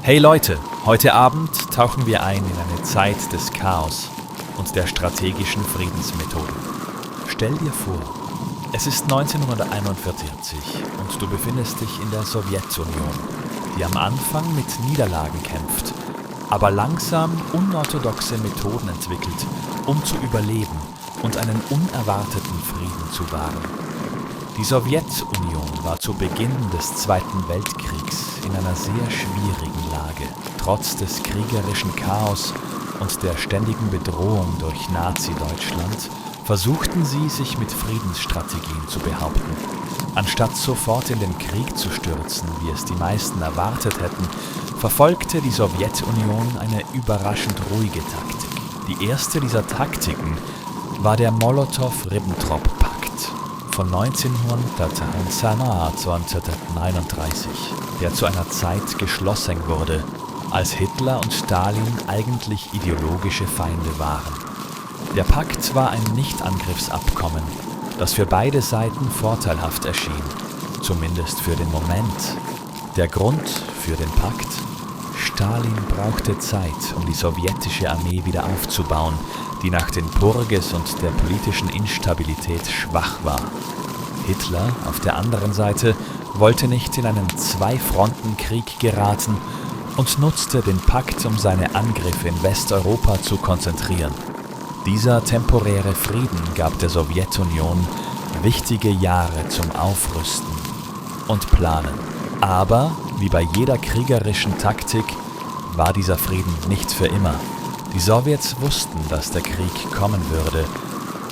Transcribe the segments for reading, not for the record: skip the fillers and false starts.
Hey Leute, heute Abend tauchen wir ein in eine Zeit des Chaos und der strategischen Friedensmethoden. Stell dir vor, es ist 1941 und du befindest dich in der Sowjetunion, die am Anfang mit Niederlagen kämpft, aber langsam unorthodoxe Methoden entwickelt, um zu überleben und einen unerwarteten Frieden zu wahren. Die Sowjetunion war zu Beginn des Zweiten Weltkriegs in einer sehr schwierigen Lage. Trotz des kriegerischen Chaos und der ständigen Bedrohung durch Nazi-Deutschland versuchten sie, sich mit Friedensstrategien zu behaupten. Anstatt sofort in den Krieg zu stürzen, wie es die meisten erwartet hätten, verfolgte die Sowjetunion eine überraschend ruhige Taktik. Die erste dieser Taktiken war der Molotow-Ribbentrop-Pakt von 1939, der zu einer Zeit geschlossen wurde, als Hitler und Stalin eigentlich ideologische Feinde waren. Der Pakt war ein Nichtangriffsabkommen, das für beide Seiten vorteilhaft erschien, zumindest für den Moment. Der Grund für den Pakt? Stalin brauchte Zeit, um die sowjetische Armee wieder aufzubauen, die nach den Purges und der politischen Instabilität schwach war. Hitler auf der anderen Seite wollte nicht in einen Zwei-Fronten-Krieg geraten und nutzte den Pakt, um seine Angriffe in Westeuropa zu konzentrieren. Dieser temporäre Frieden gab der Sowjetunion wichtige Jahre zum Aufrüsten und Planen. Aber, wie bei jeder kriegerischen Taktik, war dieser Frieden nicht für immer. Die Sowjets wussten, dass der Krieg kommen würde,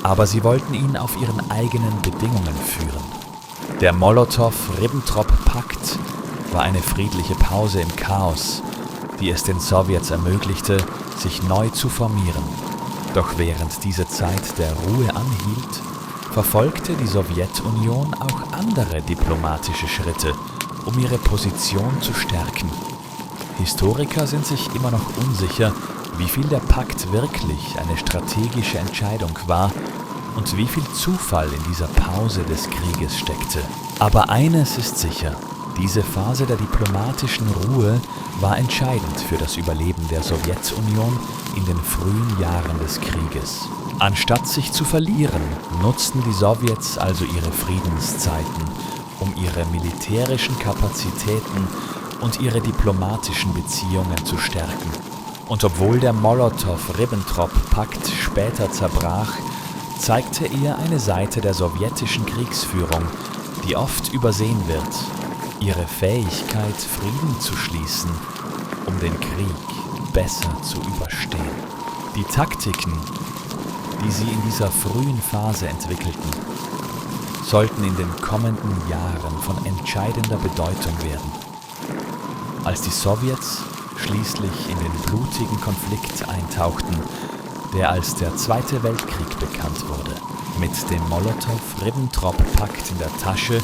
aber sie wollten ihn auf ihren eigenen Bedingungen führen. Der Molotow-Ribbentrop-Pakt war eine friedliche Pause im Chaos, die es den Sowjets ermöglichte, sich neu zu formieren. Doch während diese Zeit der Ruhe anhielt, verfolgte die Sowjetunion auch andere diplomatische Schritte, um ihre Position zu stärken. Historiker sind sich immer noch unsicher, wie viel der Pakt wirklich eine strategische Entscheidung war und wie viel Zufall in dieser Pause des Krieges steckte. Aber eines ist sicher: Diese Phase der diplomatischen Ruhe war entscheidend für das Überleben der Sowjetunion in den frühen Jahren des Krieges. Anstatt sich zu verlieren, nutzten die Sowjets also ihre Friedenszeiten, um ihre militärischen Kapazitäten und ihre diplomatischen Beziehungen zu stärken. Und obwohl der Molotow-Ribbentrop-Pakt später zerbrach, zeigte er eine Seite der sowjetischen Kriegsführung, die oft übersehen wird: ihre Fähigkeit, Frieden zu schließen, um den Krieg besser zu überstehen. Die Taktiken, die sie in dieser frühen Phase entwickelten, sollten in den kommenden Jahren von entscheidender Bedeutung werden. Als die Sowjets schließlich in den blutigen Konflikt eintauchten, der als der Zweite Weltkrieg bekannt wurde, mit dem Molotow-Ribbentrop-Pakt in der Tasche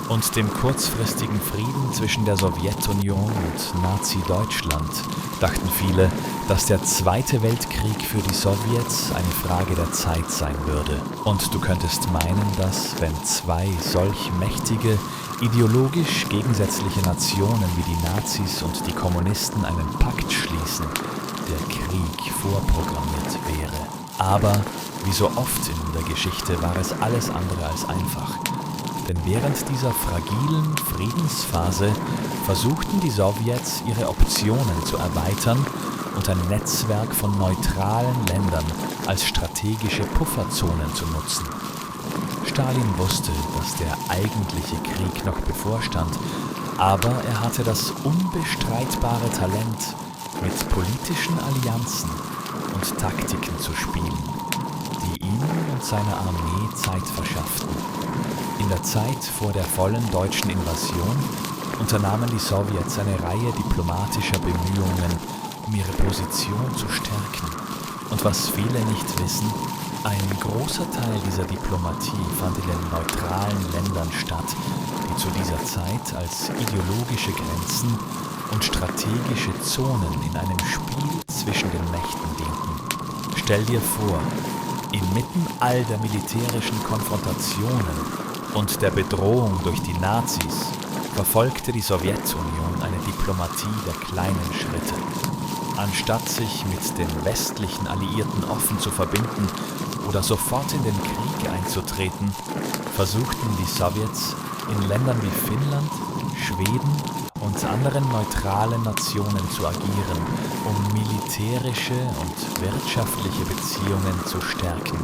und dem kurzfristigen Frieden zwischen der Sowjetunion und Nazi-Deutschland, dachten viele, dass der Zweite Weltkrieg für die Sowjets eine Frage der Zeit sein würde. Und du könntest meinen, dass, wenn zwei solch mächtige, ideologisch gegensätzliche Nationen wie die Nazis und die Kommunisten einen Pakt schließen, der Krieg vorprogrammiert wäre. Aber, wie so oft in der Geschichte, war es alles andere als einfach. Denn während dieser fragilen Friedensphase versuchten die Sowjets, ihre Optionen zu erweitern und ein Netzwerk von neutralen Ländern als strategische Pufferzonen zu nutzen. Stalin wusste, dass der eigentliche Krieg noch bevorstand, aber er hatte das unbestreitbare Talent, mit politischen Allianzen und Taktiken zu spielen, die ihm und seiner Armee Zeit verschafften. In der Zeit vor der vollen deutschen Invasion unternahmen die Sowjets eine Reihe diplomatischer Bemühungen, um ihre Position zu stärken. Und was viele nicht wissen: Ein großer Teil dieser Diplomatie fand in den neutralen Ländern statt, die zu dieser Zeit als ideologische Grenzen und strategische Zonen in einem Spiel zwischen den Mächten dienten. Stell dir vor, inmitten all der militärischen Konfrontationen und der Bedrohung durch die Nazis verfolgte die Sowjetunion eine Diplomatie der kleinen Schritte. Anstatt sich mit den westlichen Alliierten offen zu verbinden oder sofort in den Krieg einzutreten, versuchten die Sowjets in Ländern wie Finnland, Schweden und anderen neutralen Nationen zu agieren, um militärische und wirtschaftliche Beziehungen zu stärken.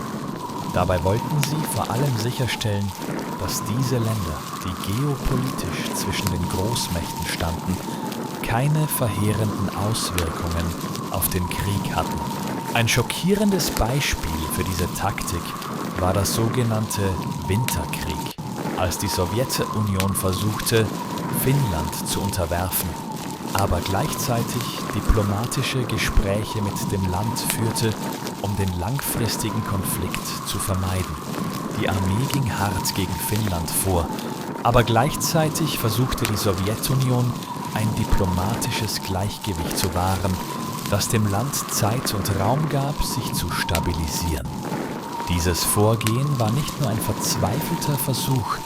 Dabei wollten sie vor allem sicherstellen, dass diese Länder, die geopolitisch zwischen den Großmächten standen, keine verheerenden Auswirkungen auf den Krieg hatten. Ein schockierendes Beispiel für diese Taktik war der sogenannte Winterkrieg, als die Sowjetunion versuchte, Finnland zu unterwerfen, aber gleichzeitig diplomatische Gespräche mit dem Land führte, um den langfristigen Konflikt zu vermeiden. Die Armee ging hart gegen Finnland vor, aber gleichzeitig versuchte die Sowjetunion, ein diplomatisches Gleichgewicht zu wahren, das dem Land Zeit und Raum gab, sich zu stabilisieren. Dieses Vorgehen war nicht nur ein verzweifelter Versuch,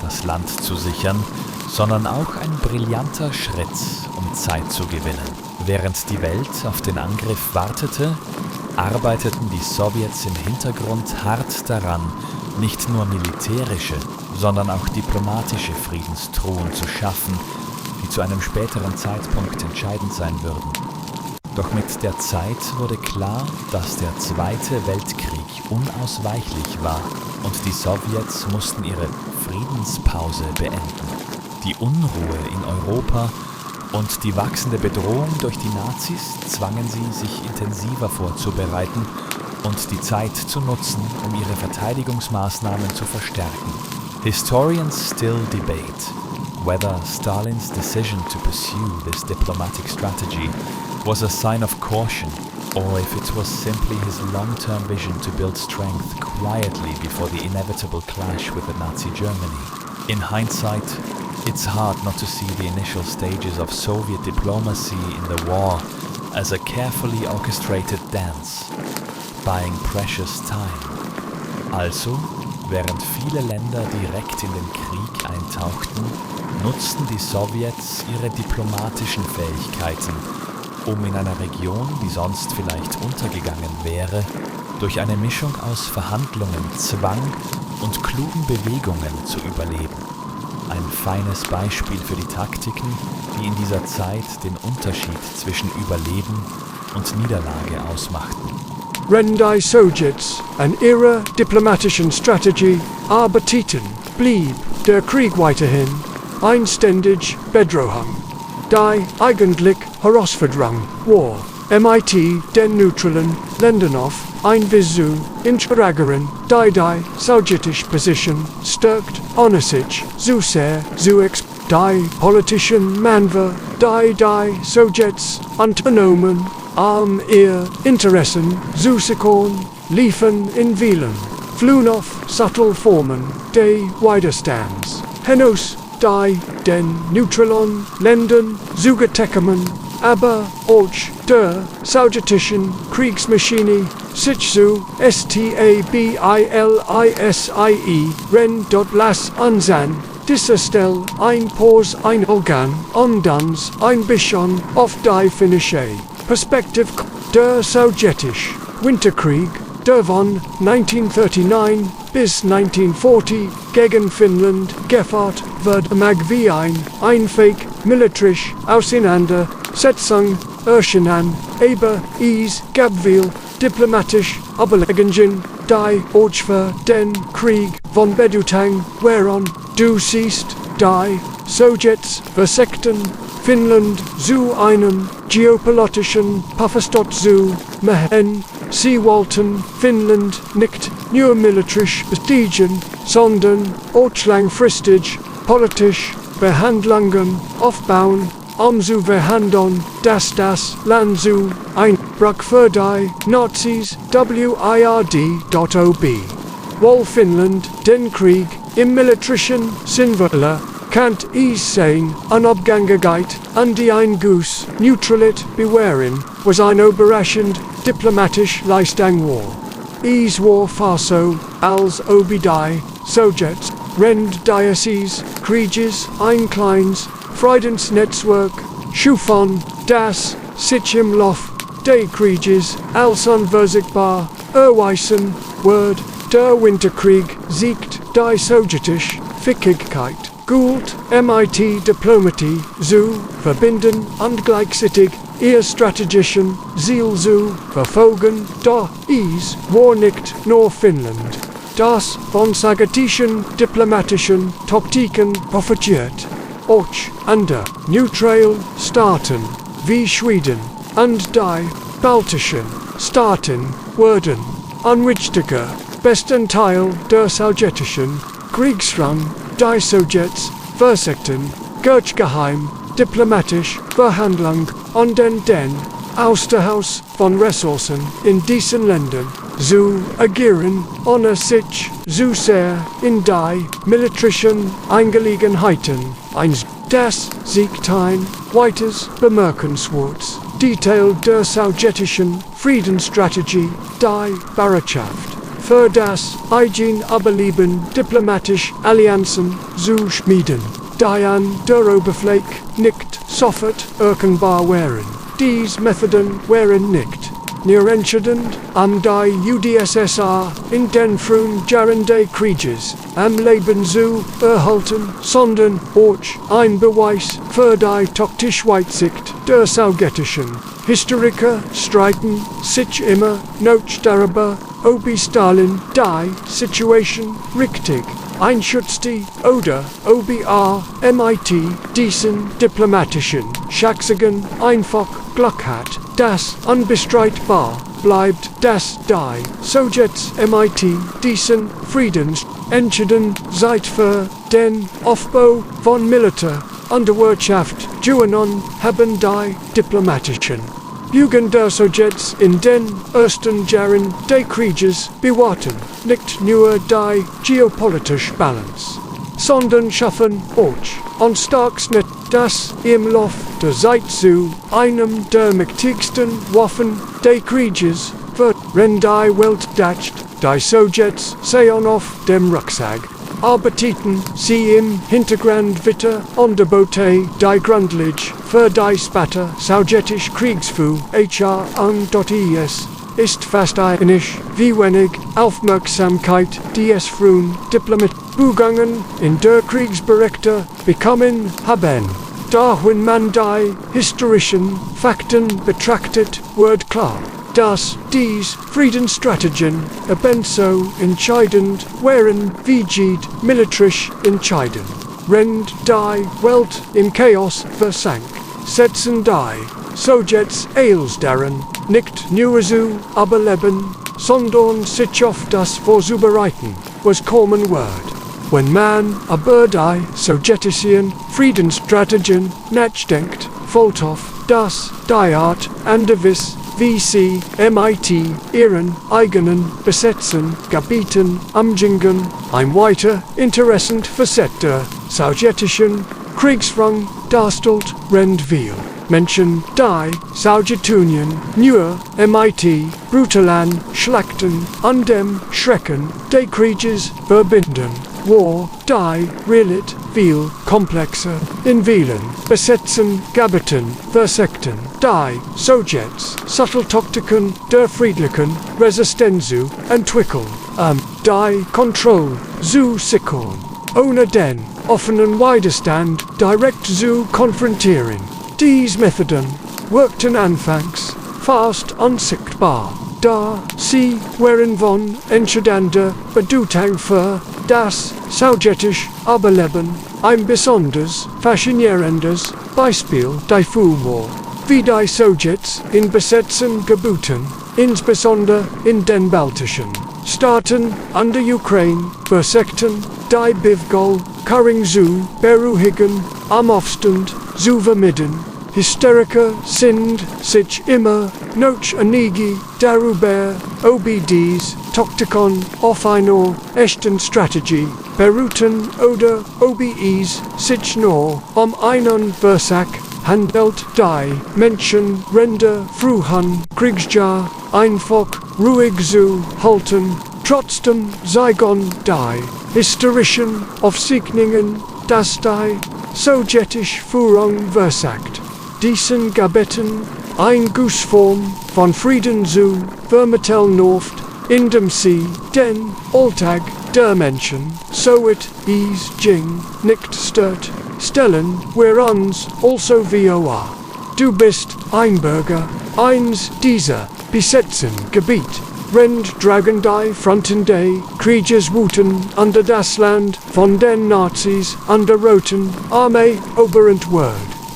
das Land zu sichern, sondern auch ein brillanter Schritt, um Zeit zu gewinnen. Während die Welt auf den Angriff wartete, arbeiteten die Sowjets im Hintergrund hart daran, nicht nur militärische, sondern auch diplomatische Friedenstruhen zu schaffen, die zu einem späteren Zeitpunkt entscheidend sein würden. Doch mit der Zeit wurde klar, dass der Zweite Weltkrieg unausweichlich war und die Sowjets mussten ihre Friedenspause beenden. Die Unruhe in Europa und die wachsende Bedrohung durch die Nazis zwangen sie, sich intensiver vorzubereiten und die Zeit zu nutzen, um ihre Verteidigungsmaßnahmen zu verstärken. Historians still debate whether Stalin's decision to pursue this diplomatic strategy was a sign of caution, or if it was simply his long-term vision to build strength quietly before the inevitable clash with the Nazi Germany. In hindsight, it's hard not to see the initial stages of Soviet diplomacy in the war as a carefully orchestrated dance, buying precious time. Also, während viele Länder direkt in den Krieg eintauchten, nutzten die Sowjets ihre diplomatischen Fähigkeiten, um in einer Region, die sonst vielleicht untergegangen wäre, durch eine Mischung aus Verhandlungen, Zwang und klugen Bewegungen zu überleben. Ein feines Beispiel für die Taktiken, die in dieser Zeit den Unterschied zwischen Überleben und Niederlage ausmachten. Rendai Sowjets, an ihrer diplomatischen Strategie arbeiteten, blieb der Krieg weiterhin einständig Bedrohung. Die eigentlich Herausforderung war, mit den neutralen Ländern auf Einvisu integreren, die sowjetische Position stärkt, ohne sich zu sehr zu die politischen Manöver, die Sowjets unternommen, ihr Interessen zu sichern, liefen in vielen Fluhen auf subtle Formen des Widerstands hinaus, die den neutralen Ländern zugekommen, aber auch der sowjetischen Kriegsmaschine sich zu stabilisieren, las ansehen, dieser Stelle ein Pause einlegen, und dann ein bisschen auf die finnische Perspektive der sowjetische Winterkrieg, der von 1939 bis 1940 gegen Finnland geführt wird, mag wie einfähig militärisch Auseinandersetzung erscheinen, aber es gab viel diplomatisch Überlegungen, die auch für den Krieg von Bedeutung waren. Du siehst, die Sowjets versuchten, Finnland zu einem geopolitischen Pufferstot zu machen. Sie wollten Finnland nicht nur militärisch besiegen, sondern auch langfristig politisch Verhandlungen aufbauen, um zu verhandeln, dass das Land zu Einbruch für die Nazis wird. Weil Finnland den Krieg im militärischen Sinn wolle, kann es sein, an Abgängigkeit an die Einguss Neutralität bewahren, was eine überraschend diplomatisch Leistung war. Es war fast so, als ob die Sowjets Rend Diocese, Krieges, ein kleines, Friedensnetzwerk, Schufon, das, sich im Lauf, des Krieges, als unverzichtbar, erweisen, Word, der Winterkrieg, siegt, die sowjetische Fickigkeit, Gould, MIT Diplomatie, zu, verbinden und gleichzeitig, ihr strategischen Ziel zu verfolgen, da ist, war nicht nur Finnland. Das von sowjetischen diplomatischen Taktiken profitiert. Auch andere neutral Staaten wie Schweden und die baltischen Staaten wurden ein wichtiger Bestandteil der sowjetischen Kriegsführung. Die Sowjets versuchten, geheim diplomatisch Verhandlungen und den Austausch von Ressourcen in diesen Ländern zu agieren, ohne sich zu sehr in die militärischen Angelegenheiten das siegt ein weiteres bemerkenswertes Detail der sowjetischen Friedensstrategie, die Bereitschaft für das Eigenüberleben diplomatisch Allianzen zu schmieden, die an der Oberfläche nicht sofort erkennbar wären. Diese Methoden wären nicht nur entscheidend, die UdSSR in den frühen Jahren des Krieges am Leben zu erhalten, sondern auch ein Beweis für die taktische Weitsicht der sowjetischen Historiker streiten sich immer noch darüber, ob Stalin die Situation richtig einschätzte oder ob MIT diesen diplomatischen Schachzügen einfach Glück hat. Das unbestreitbar bleibt, dass die Sowjets MIT diesen Friedens entschieden seit für den Aufbau von Militär und der Wirtschaft Juanon haben die diplomatischen Jugend der Sowjets in den ersten Jahren des Krieges bewahrten nicht nur die geopolitische Balance, sondern schaffen auch ein starkes Netz, das im Lauf der Zeit zu einem der mächtigsten Waffen des Krieges wird. Wenn die Welt dacht, die Sowjets seien auf dem Rucksack, arbeiteten sie im Hintergrund weiter an der Boote die Grundlage für die später sowjetische Kriegsführung HR ist fast ähnlich wie wenig Aufmerksamkeit die es frühen Diplomatiebegangen in der Kriegsberichte bekommen haben. Da wenn man die historischen Fakten betrachtet, wird klar, dass dies Friedensstrategien ebenso entscheidend wären wie jede militärisch entscheidend. Wenn die Welt im Chaos versank, setzen die Sowjets als daran nicht nur zu überleben, sondern sich auf das vorzubereiten, was kommen wird. Wenn man über die sowjetischen Friedensstrategien nachdenkt, fällt auf, dass die Art und Weise, wie sie MIT ihren eigenen besetzten Gebieten umgingen, ein weiter interessant Facette der sowjetischen Kriegsführung darstellt, rend viel Menschen die Sowjetunion nur MIT brutalen Schlachten an dem Schrecken des Krieges verbinden, war die Realität viel komplexer. In vielen besetzten Gebieten versuchten die Sowjets Subteltaktiken der friedlichen Resistenz zu entwickeln, die Kontrolle zu sichern, ohne den offenen Widerstand direkt zu konfrontieren. Diese Methoden wirkten anfangs fast unsichtbar, da sie wären von entscheidender Bedeutung für das sowjetische Überleben ein besonders faszinierendes Beispiel dafür war, wie die Sowjets in besetzten Gebieten, insbesondere in den baltischen Staaten und der Ukraine, versuchten, die Bevölkerung zu beruhigen, am Aufstand zu vermeiden. Historiker sind sich immer noch einige darüber, ob diese Taktiken auf einer echten Strategie beruhten oder ob es sich nur einen Versuch handelt, die Menschen Ränder frühen Kriegsjahr einfach ruhig zu halten. Trotzdem seien die Historischen Aufzeichnungen, dass die sowjetische Führung versagt, diesen Gebeten ein Gussform von Frieden zu vermitteln oft, indem sie den Alltag der Menschen, so it is ging, nicht stört, stellen wir uns also vor. Du bist ein Bürger, eins dieser besetzten Gebiet, rennt Dragon die Fronten die Krieges wuten under das Land von den Nazis an der Roten Armee oberend Word.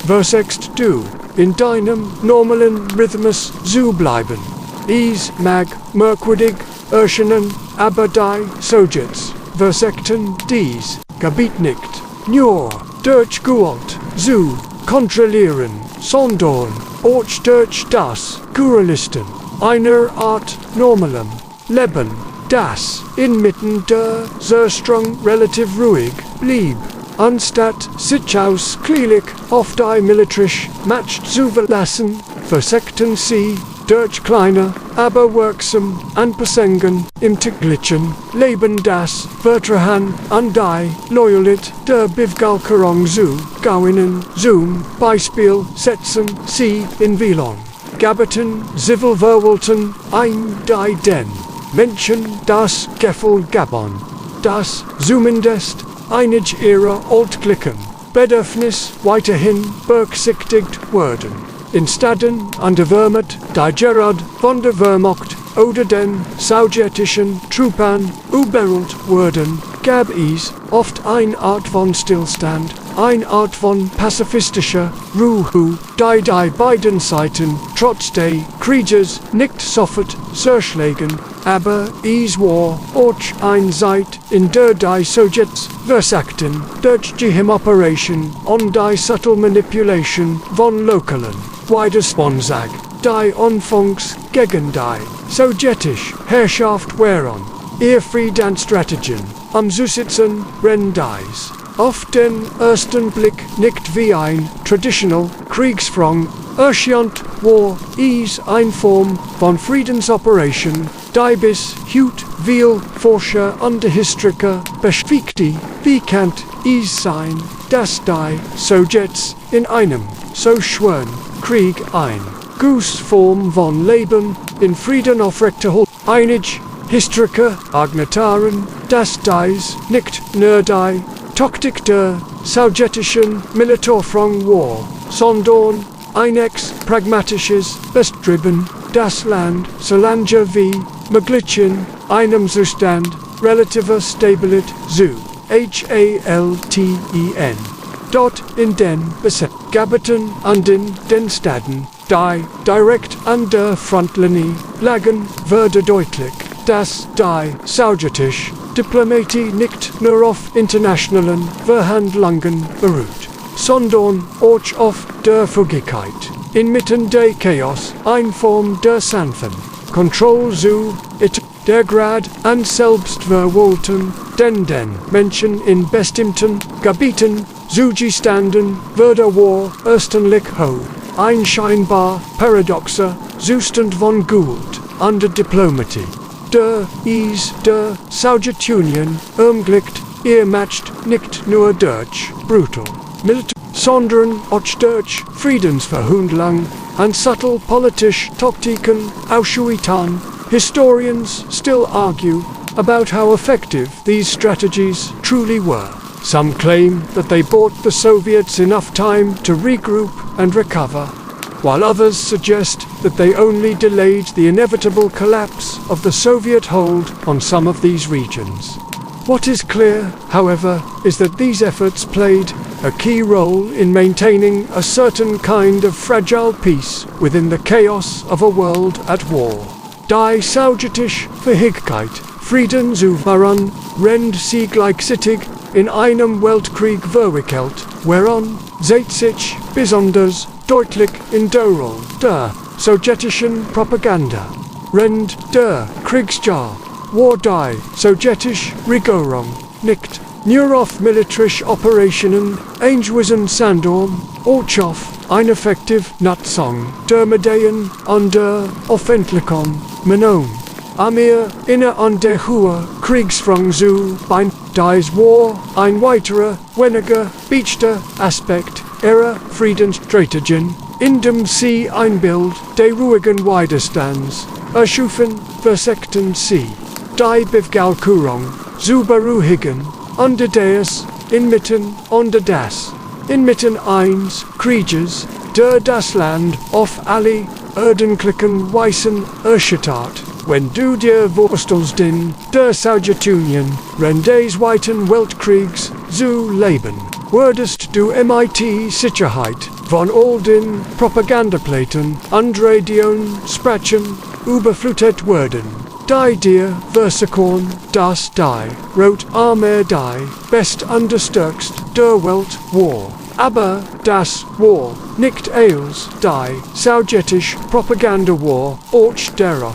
Versagst du, in deinem normalen Rhythmus zu bleiben. Is mag merkwürdig erscheinen, aber die Sowjets versagten dies Gebiet nicht. Nur durch Gewalt zu kontrollieren, sondern auch durch das Guerillisten einer Art normalem Leben, das inmitten der Zerstrung relativ ruhig blieb, anstatt sich ausschließlich auf die militärische Macht zu verlassen, versagten sie durch kleine, aber wirksam Anpassungen im täglichen Leben das Vertrauen an die Loyalität der Bevölkerung zu gewinnen. Zum Beispiel setzen sie in Wielon Gabeten Zivilverwalten ein, die den Menschen das Gefühl gaben, dass zumindest einige ihrer altgleichen Bedürfnisse weiterhin berücksichtigt wurden. In Staden an der Wehrmacht, die Gerard von der Wehrmacht oder den sowjetischen Truppen überrollt wurden, gab es oft eine Art von Stillstand, eine Art von pazifistischer Ruhe, die beiden Seiten trotz des Krieges nicht sofort zerschlagen, aber es war auch eine Zeit, in der die Sowjets versagten durch Geheimoperation und die subtle Manipulation von lokalen Widerspensag, die anfangs gegen die sowjetische Herrschaft waren. Ihr Friedensstrategien umzusetzen, dies auf den ersten Blick nicht wie ein traditional Kriegsfront erscheint, war es eine Form von Friedensoperation, die bis heute viele Forscher und Historiker beschäftigt. Wie kann es sein, dass die Sowjets in einem so schweren Krieg ein Gussform von Leben in Frieden aufrechterhalten? Einige Historiker argumentieren, dass dies nicht nur die Taktik der sowjetischen Militärführung war, sondern ein pragmatisches Bestreben, das Land so lange wie möglich in einem Zustand relativer Stabilität zu halten. Dort in den Besetzungsgebieten an den Städten, die direkt an der Frontlinie lagen, wurde deutlich, dass die sowjetische Diplomatie nicht nur auf internationalen Verhandlungen beruht, sondern auch auf der Fähigkeit, inmitten der Chaos eine Form der sanften Kontrolle zu etablieren. Der Grad an Selbstverwaltung, den Menschen in bestimmten Gebieten zugestanden wurde, war erstaunlich hoch. Ein scheinbar paradoxer Zustand von Gewalt an der Diplomatie, der is der Sowjetunion ermöglicht, ihr matcht nicht nur durch brutal Militär, sondern auch durch Friedensverhandlungen und subtle politische Taktiken auszuüben. Historians still argue about how effective these strategies truly were. Some claim that they bought the Soviets enough time to regroup and recover, while others suggest that they only delayed the inevitable collapse of the Soviet hold on some of these regions. What is clear, however, is that these efforts played a key role in maintaining a certain kind of fragile peace within the chaos of a world at war. Die sowjetische Fähigkeit, Frieden zu wahren, sie gleichzeitig in einem Weltkrieg verwickelt, woran sieht sich besonders deutlich in der Rolle der sowjetischen Propaganda. Während der Kriegsjahr war die sowjetische Regierung nicht nur auf militärische Operationen angewiesen, sondern auch auf eine effektive Nutzung der Medien und der öffentlichen Meinung. Amir, inner und der hohe Kriegsfront zu, bein, dies War, ein weiterer, weniger, beachter Aspekt, ihrer Friedensstrategien, in dem sie ein Bild der ruhigen Widerstands erschufen, versekten sie, die Bevölkerung zu beruhigen, unter des, inmitten, unter das, inmitten eins, Krieges, der das Land auf alle ordentlichen Weisen erschüttert. Wenn du dir vorstellst, in der Sowjetunion, des Zweiten Weltkriegs zu leben, würdest du mit Sicherheit von all den Propagandapläten und Radioen sprechen, überflutet werden, die dir versichern, dass die Rote Armee die best unterstützt der Welt war. Aber das war nicht als die sowjetische Propaganda war, auch darauf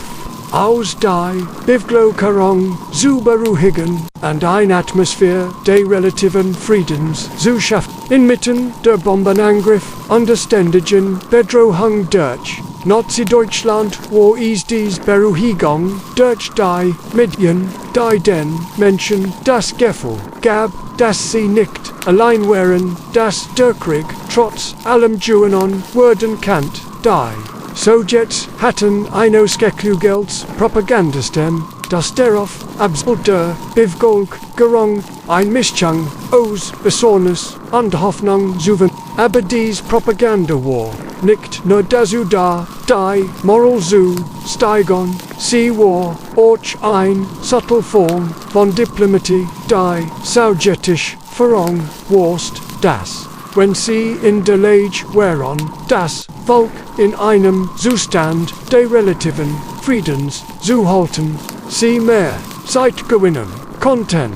aus die Bevölkerung zu beruhigen und eine Atmosphäre der relativen Friedens zu schaffen. Inmitten der Bombenangriff und der ständigen Bedrohung durch Nazi-Deutschland war es dies Beruhigung durch die Medien, die den Menschen das Gefühl gab, dass sie nicht allein waren, dass der Krieg trotz allem gewonnen werden kann. Die Sowjets hatten ein ausgeklügeltes Propagandasystem, das darauf abzielt, der Bevölkerung ein Mischung aus Besorgnis und Hoffnung zu finden. Aber dies Propaganda war nicht nur dazu da, die Moral zu steigern, sie war auch eine subtle Form von Diplomatie, die sowjetische Führung warst, das, wenn sie in der Lage waren, das Volk in einem Zustand der relativen Friedens zu halten, sie mehr Zeit gewinnen konnten,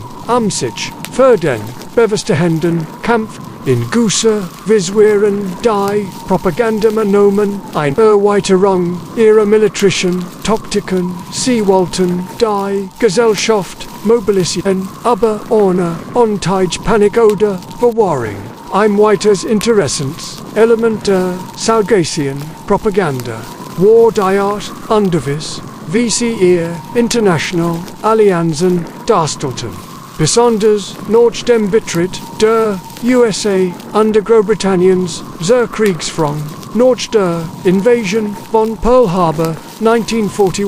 sich für den bevorstehenden Kampf in großer Visweren die Propagandamaßnahmen eine Erweiterung ihrer militärischen Taktiken, sie wollten die Gesellschaft mobilisieren, aber ohne unteilige Panik oder Verwahrung. Ein weiteres interessantes Element der Sowjetischen Propaganda war die Art und Weise, wie sie ihre internationalen Allianzen darstellten. Besonders nach dem Betritt der USA und Großbritanniens zur Kriegsfront, nach der Invasion von Pearl Harbor 1941,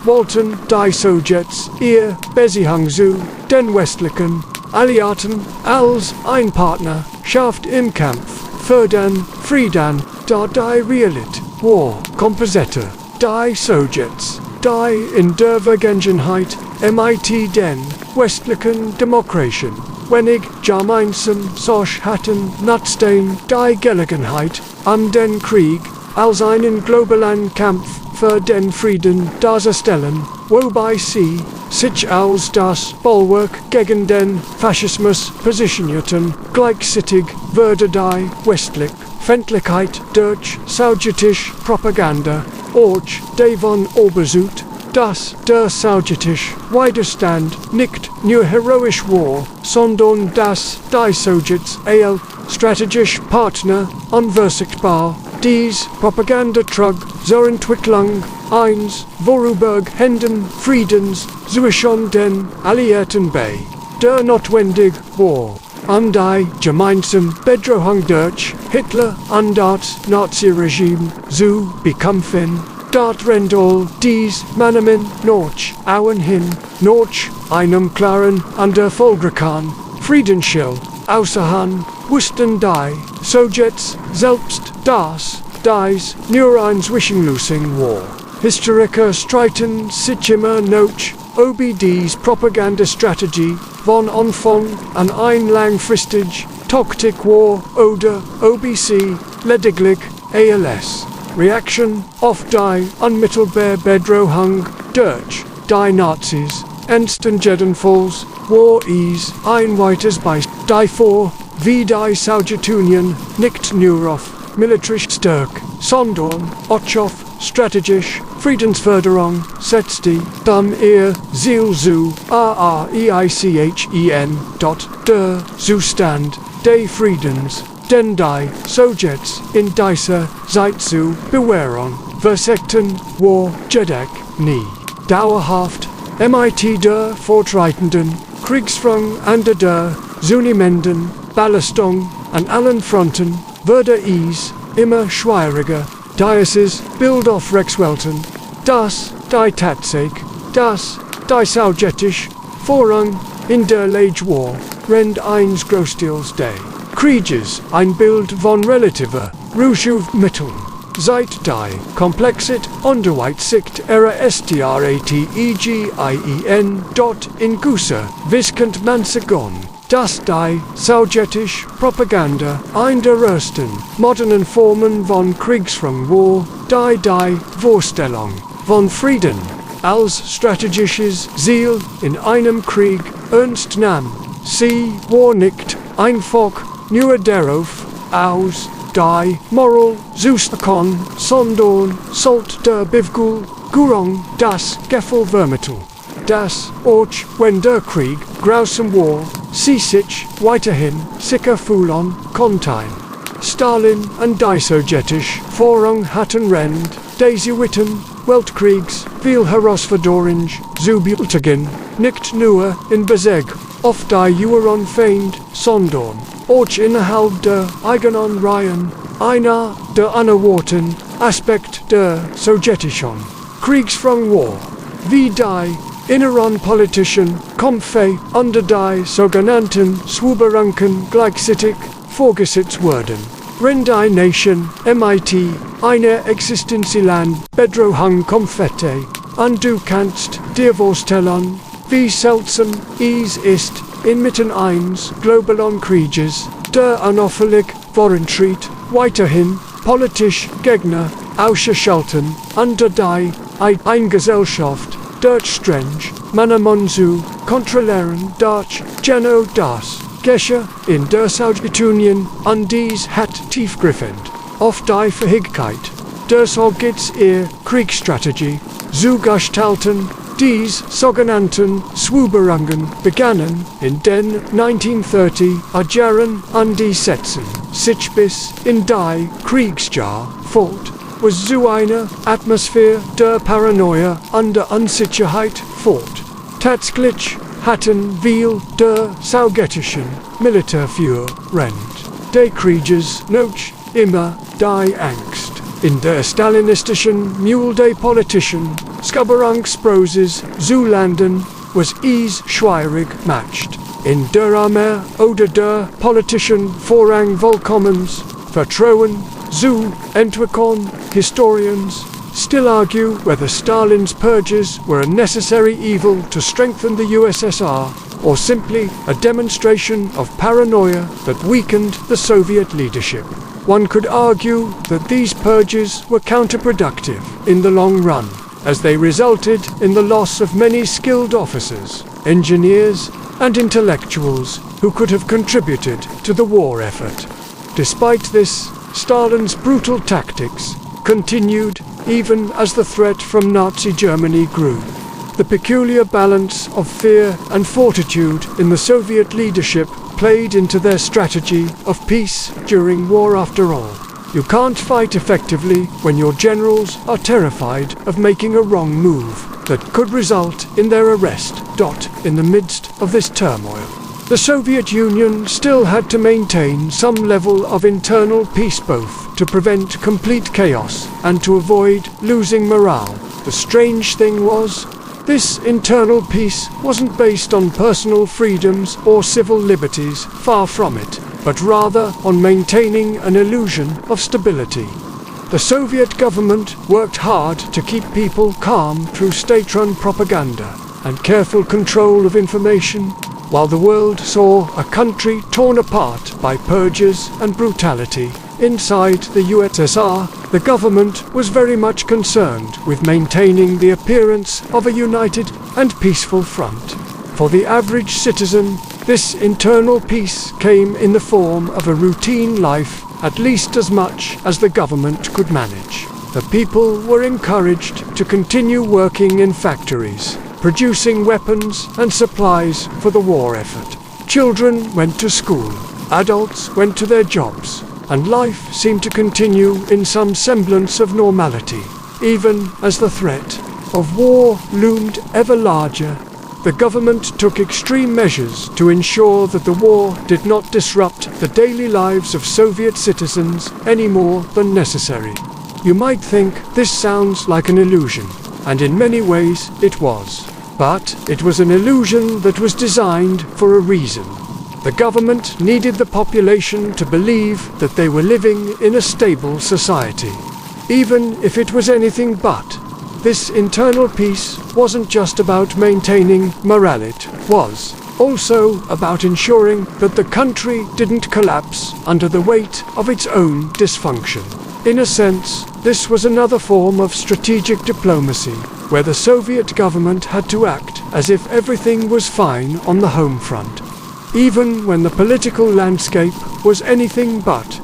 wollten die Sowjets ihre Beziehung zu den westlichen Alliierten als ein Partner schafft im Kampf für den Frieden, da die Realit war Kompositor, die Sowjets, die in der Vergangenheit mit den westlichen Demokratien wenig gemeinsam hatten, nutzten die Gelegenheit, den Krieg als einen globalen Kampf für den Frieden darzustellen, wobei sie sich als das Bulwark gegen den Faschismus positionierten. Gleichzeitig wurde die westliche Feindlichkeit durch sowjetische Propaganda auch davon überzeugt, dass der sowjetische Widerstand nicht nur heroisch war, sondern dass die Sowjets als strategische Partner unverzichtbar dies Propaganda trug zur Entwicklung eines vorübergehenden Friedens zwischen den Alliierten bei, der notwendig war, die gemeinsame Bedrohung durch Hitler und das Naziregime zu bekämpfen. Dort rennt all dies Maßnahmen nach außen hin, nach einem klaren und erfolgreichen Friedensschild. Außerhalb wussten die Sowjets selbst, dass dies nur ein Zwischenlösung war. Historiker streiten sich immer noch ob dies Propagandastrategie von Anfang an ein langfristige Taktik war oder ob sie lediglich als Reaktion auf die unmittelbare Bedrohung durch die Nazis entstand. Jedenfalls war es ein weiteres Beispiel davor, wie die Sowjetunion nicht nur auf militärische Stärke, sondern auch auf strategische Friedensförderung setzte, ihr Ziel zu erreichen, der Zustand des Friedens, den die Sowjets in dieser Zeit zu bewahren versuchten, war jedoch nie dauerhaft, mit der Fortschreitenden, Kriegsführung an der zunehmenden Belastung an allen Fronten, würde es immer schwieriger, dieses Bild aufrechtzuerhalten, das die Tatsache, dass die sowjetische Vorrang in der Lage war, rend eins großteils der Krieges ein Bild von relativer Mitteln. Seit die Komplexit underweit sicht era strategien dort in Gusa wiskent man segon, dass die sowjetische Propaganda ein der ersten modernen Formen von Kriegsführung war, die Vorstellung von Frieden als strategisches Ziel in einem Krieg ernst nahm. Sie war nicht einfach nur darauf aus, die Moral Zustakon, sondern sollt der Bewegung das Gefühlvermitteln, das auch wenn der Krieg grausam war, sie sich weiterhin sicher fühlen konnten. Stalin und die sowjetische Vorrang hatten rend des Zweiten Weltkriegs viel Herausforderungen zu bewältigen, nicht nur in Bezug auf die Juren Feind, sondern auch innerhalb der eigenen Reihen. Einer der anerwarteten Aspekt der sowjetischen Kriegsführung war, wie die inneren politischen Kämpfe unter die sogenannten Schwuberanken gleichzeitig vorgesetzt wurden. Wenn die Nation mit einer existenziellen Bedrohung kämpfte, und du kannst dir vorstellen, wie seltsam es ist, inmitten eines globalen Krieges, der unauffällig voranschritt, weiterhin politisch Gegner auszuschalten, unter die eine Gesellschaft dort streng man zu kontrollieren, dort genau das Geschehen in der Sowjetunion und dies hat tiefgreifend auf die Fähigkeit der sowjetischen Kriegsstrategie zu gestalten. Dies sogenannten Schwuberangen begannen in den 1930er Jahren und die setzen sich bis in die Kriegsjahr fort, was zu einer Atmosphäre der Paranoia und der Unsicherheit fort. Tatsächlich hatten wir der sowjetischen Militärführer der Krieges noch immer die Angst. In der stalinistischen Mule der politischen Skabberungsprozess zu landen, was es schwierig macht. In der Armee oder der politischen Vorrang Willkommens, Vertrauen zu entwickeln. Historians still argue whether Stalin's purges were a necessary evil to strengthen the USSR, or simply a demonstration of paranoia that weakened the Soviet leadership. One could argue that these purges were counterproductive in the long run, as they resulted in the loss of many skilled officers, engineers, and intellectuals who could have contributed to the war effort. Despite this, Stalin's brutal tactics continued even as the threat from Nazi Germany grew. The peculiar balance of fear and fortitude in the Soviet leadership played into their strategy of peace during war after all. You can't fight effectively when your generals are terrified of making a wrong move that could result in their arrest. In the midst of this turmoil, the Soviet Union still had to maintain some level of internal peace, both to prevent complete chaos and to avoid losing morale. The strange thing was, this internal peace wasn't based on personal freedoms or civil liberties, far from it, but rather on maintaining an illusion of stability. The Soviet government worked hard to keep people calm through state-run propaganda and careful control of information, while the world saw a country torn apart by purges and brutality. Inside the USSR, the government was very much concerned with maintaining the appearance of a united and peaceful front. For the average citizen, this internal peace came in the form of a routine life, at least as much as the government could manage. The people were encouraged to continue working in factories, producing weapons and supplies for the war effort. Children went to school, adults went to their jobs, and life seemed to continue in some semblance of normality, even as the threat of war loomed ever larger. The government took extreme measures to ensure that the war did not disrupt the daily lives of Soviet citizens any more than necessary. You might think this sounds like an illusion, and in many ways it was. But it was an illusion that was designed for a reason. The government needed the population to believe that they were living in a stable society, even if it was anything but. This internal peace wasn't just about maintaining morale, it was also about ensuring that the country didn't collapse under the weight of its own dysfunction. In a sense, this was another form of strategic diplomacy, where the Soviet government had to act as if everything was fine on the home front, even when the political landscape was anything but.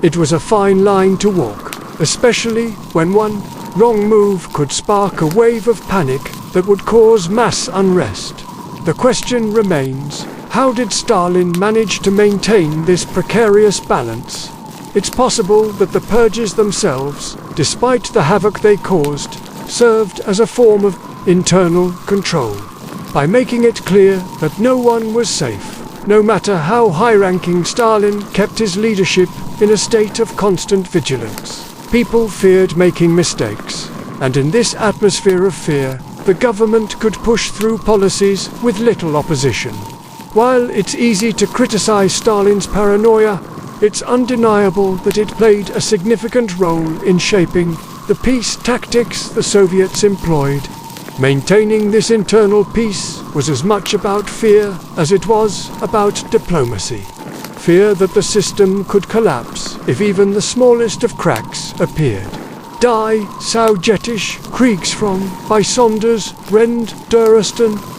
It was a fine line to walk, especially when one wrong move could spark a wave of panic that would cause mass unrest. The question remains, how did Stalin manage to maintain this precarious balance? It's possible that the purges themselves, despite the havoc they caused, served as a form of internal control, by making it clear that no one was safe. No matter how high-ranking Stalin kept his leadership in a state of constant vigilance. People feared making mistakes, and in this atmosphere of fear, the government could push through policies with little opposition. While it's easy to criticize Stalin's paranoia, it's undeniable that it played a significant role in shaping the peace tactics the Soviets employed. Maintaining this internal peace was as much about fear as it was about diplomacy. Fear that the system could collapse if even the smallest of cracks appeared. Die Sowjetische Kriegsführung by Sonders, Rend der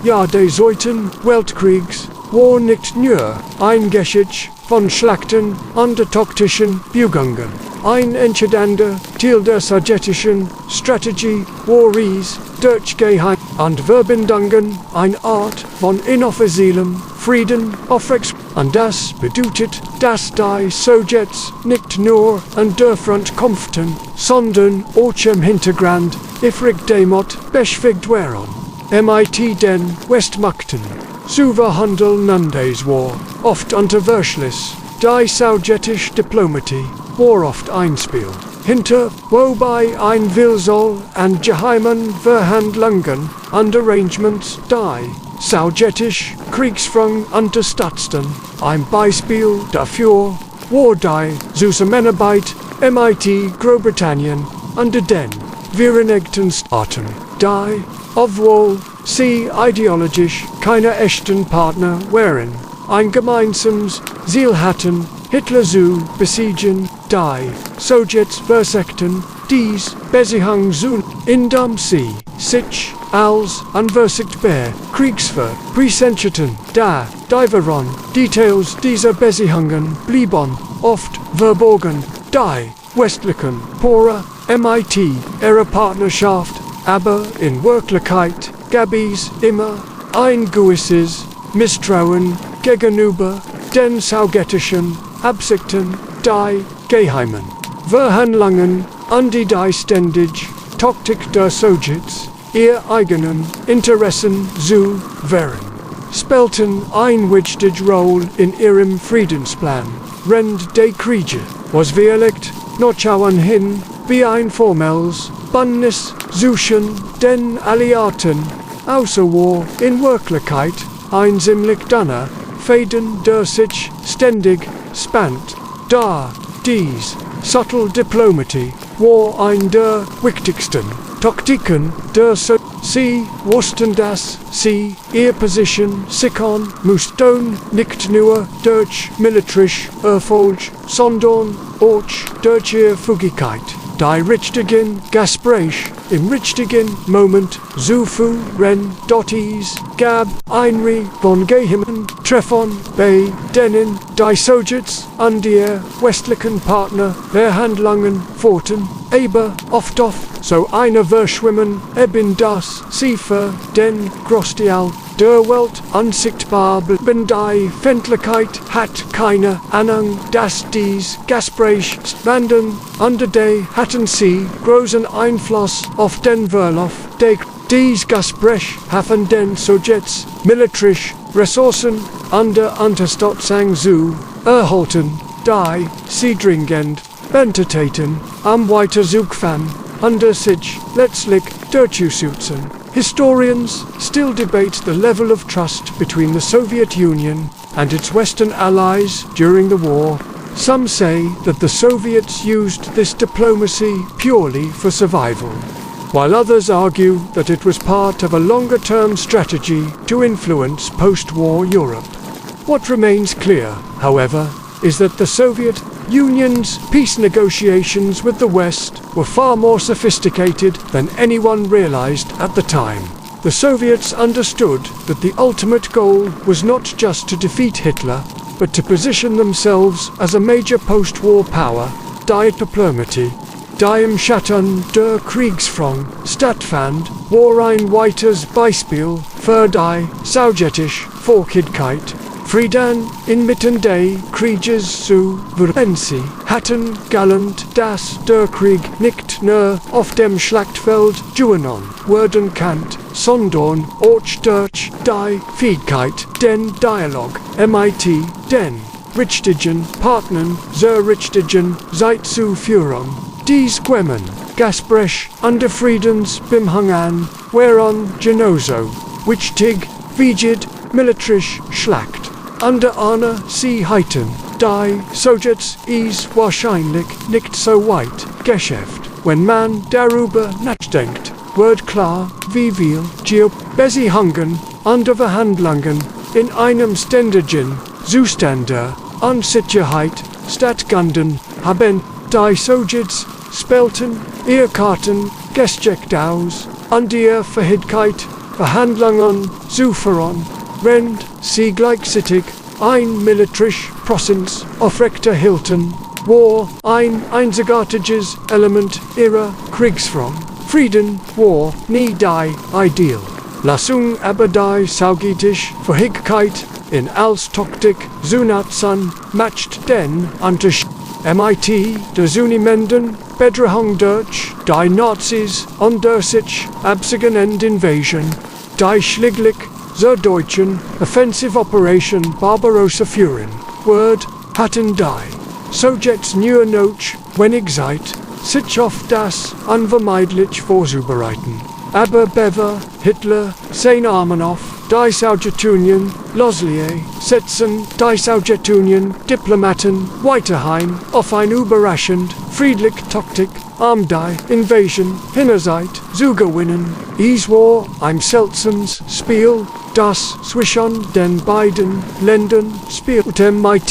Jahr des Zweiten Weltkriegs, war nicht nur ein Geschichte von Schlachten und taktischen Bewegungen. Ein entscheidender Teil der sowjetischen Strategie war es, durch Geheim und Verbindungen eine Art von inoffizierem Frieden aufrecht. Und das bedeutet, dass die Sowjets nicht nur an der Front kämpften, sondern auch im Hintergrund ifrig demot beschäftigt waren. Mit den Westmächten zu verhandeln war oft unterwürschlich. Die sowjetische Diplomatie war oft ein Spiel hinter, wobei ein Willsoll an geheimen Verhandlungen und Arrangements die sowjetische Kriegsführung unterstützten. Ein Beispiel dafür war die Zusammenarbeit mit Großbritannien unter den Vereinigten Staaten, die, obwohl sie ideologisch keine echten Partner waren, ein gemeinsames Ziel hatten, Hitler zu besiegen. Die Sowjets versuchten dies Besiegen zu, indem sie sich als unversichtbar Kriegsführer präsentierten. Die wahren Details dieser Besiegungen blieben oft verborgen. Die westlichen Pore mit ihrer Partnerschaft, aber in Wirklichkeit gab es immer ein gewisses Misstrauen gegenüber den sowjetischen Absichten. Die geheimen Verhandlungen und die ständige Taktik der Sowjets, ihr eigenen Interessen zu wahren, spielten eine wichtige Rolle in ihrem Friedensplan. Rend der Kriege was wirklich nachschauen hin wie ein formelles Bündnis zwischen den Alliierten, außer war in Wirklichkeit ein ziemlich dünner Fäden, der sich ständig spannt. Da dies subtle Diplomatie war ein der wichtigsten Taktiken der Sie wussten, dass sie ihre Position sichern mussten, nicht nur durch militärisch Erfolg, sondern auch durch ihre Fähigkeit, die richtigen Gespräche im richtigen Moment zu führen. Es gab eine von geheimen Treffen, bei denen die Sowjets und ihre westlichen Partner Verhandlungen führten, aber oft so eine verschwimmen, eben das sie für den Großteil der Welt unsichtbar blieben. Die Öffentlichkeit hat keine Ahnung, dass dies Gespräch stattfanden, und die hatten sie großen Einfluss auf den Verlauf der Dies Gespräch haben den Sowjets militärisch Ressourcen under Unterstützung zu erhalten, die sie dringend benötigten, Weiterzugfahren under sich letztlich durchzusetzen. Historians still debate the level of trust between the Soviet Union and its Western allies during the war. Some say that the Soviets used this diplomacy purely for survival, while others argue that it was part of a longer-term strategy to influence post-war Europe. What remains clear, however, is that the Soviet Union's peace negotiations with the West were far more sophisticated than anyone realized at the time. The Soviets understood that the ultimate goal was not just to defeat Hitler, but to position themselves as a major post-war power. Die Diplomatie, die im Schatten der Kriegsführung stattfand, war ein weiteres Beispiel für die sowjetische Vorsichtigkeit. Frieden inmitten des Krieges zu führen. Sie hatten gelernt, dass der Krieg nicht nur auf dem Schlachtfeld gewonnen werden kann, sondern auch durch die Fähigkeit, den Dialog mit den richtigen Partnern zur richtigen Zeit zu führen. Dies Gwemmen, Gespräch under Friedensbemhangen waren genauso wichtig wie die militärische Schlacht. Under einer Sicherheiten, die Sowjets ist wahrscheinlich nicht so weit geschäft. Wenn man darüber nachdenkt, wird klar, wie viel Beziehungen und Verhandlungen in einem ständigen Zustand der Unsicherheit stattgefunden haben. Die Sowjets spielten ihre Karten geschickt aus, und ihre Fähigkeit, Verhandlungen zu führen, während sie gleichzeitig ein militärisches Prozess aufrechterhielten, war ein einzigartiges Element ihrer Kriegsführung. Frieden war nie die Ideal. Lassung aber die sowjetische Fähigkeit in als Taktik zu nutzen, matcht den Unterschied mit der zunehmenden Bedrohung durch die Nazis und der sich abziehenden Invasion, die schließlich zur deutschen Offensive Operation Barbarossa führen wird, hatten die Sowjets nur noch wenig Zeit, sich auf das unvermeidlich vorzubereiten. Aber bevor Hitler seine Armen auf die Sowjetunion losließ, setzten die Sowjetunion Diplomaten weiterhin auf eine überraschend friedliche Taktik, die Invasion einerseits zu gewinnen. Es war ein seltsames Spiel, das zwischen den beiden Ländern spielte mit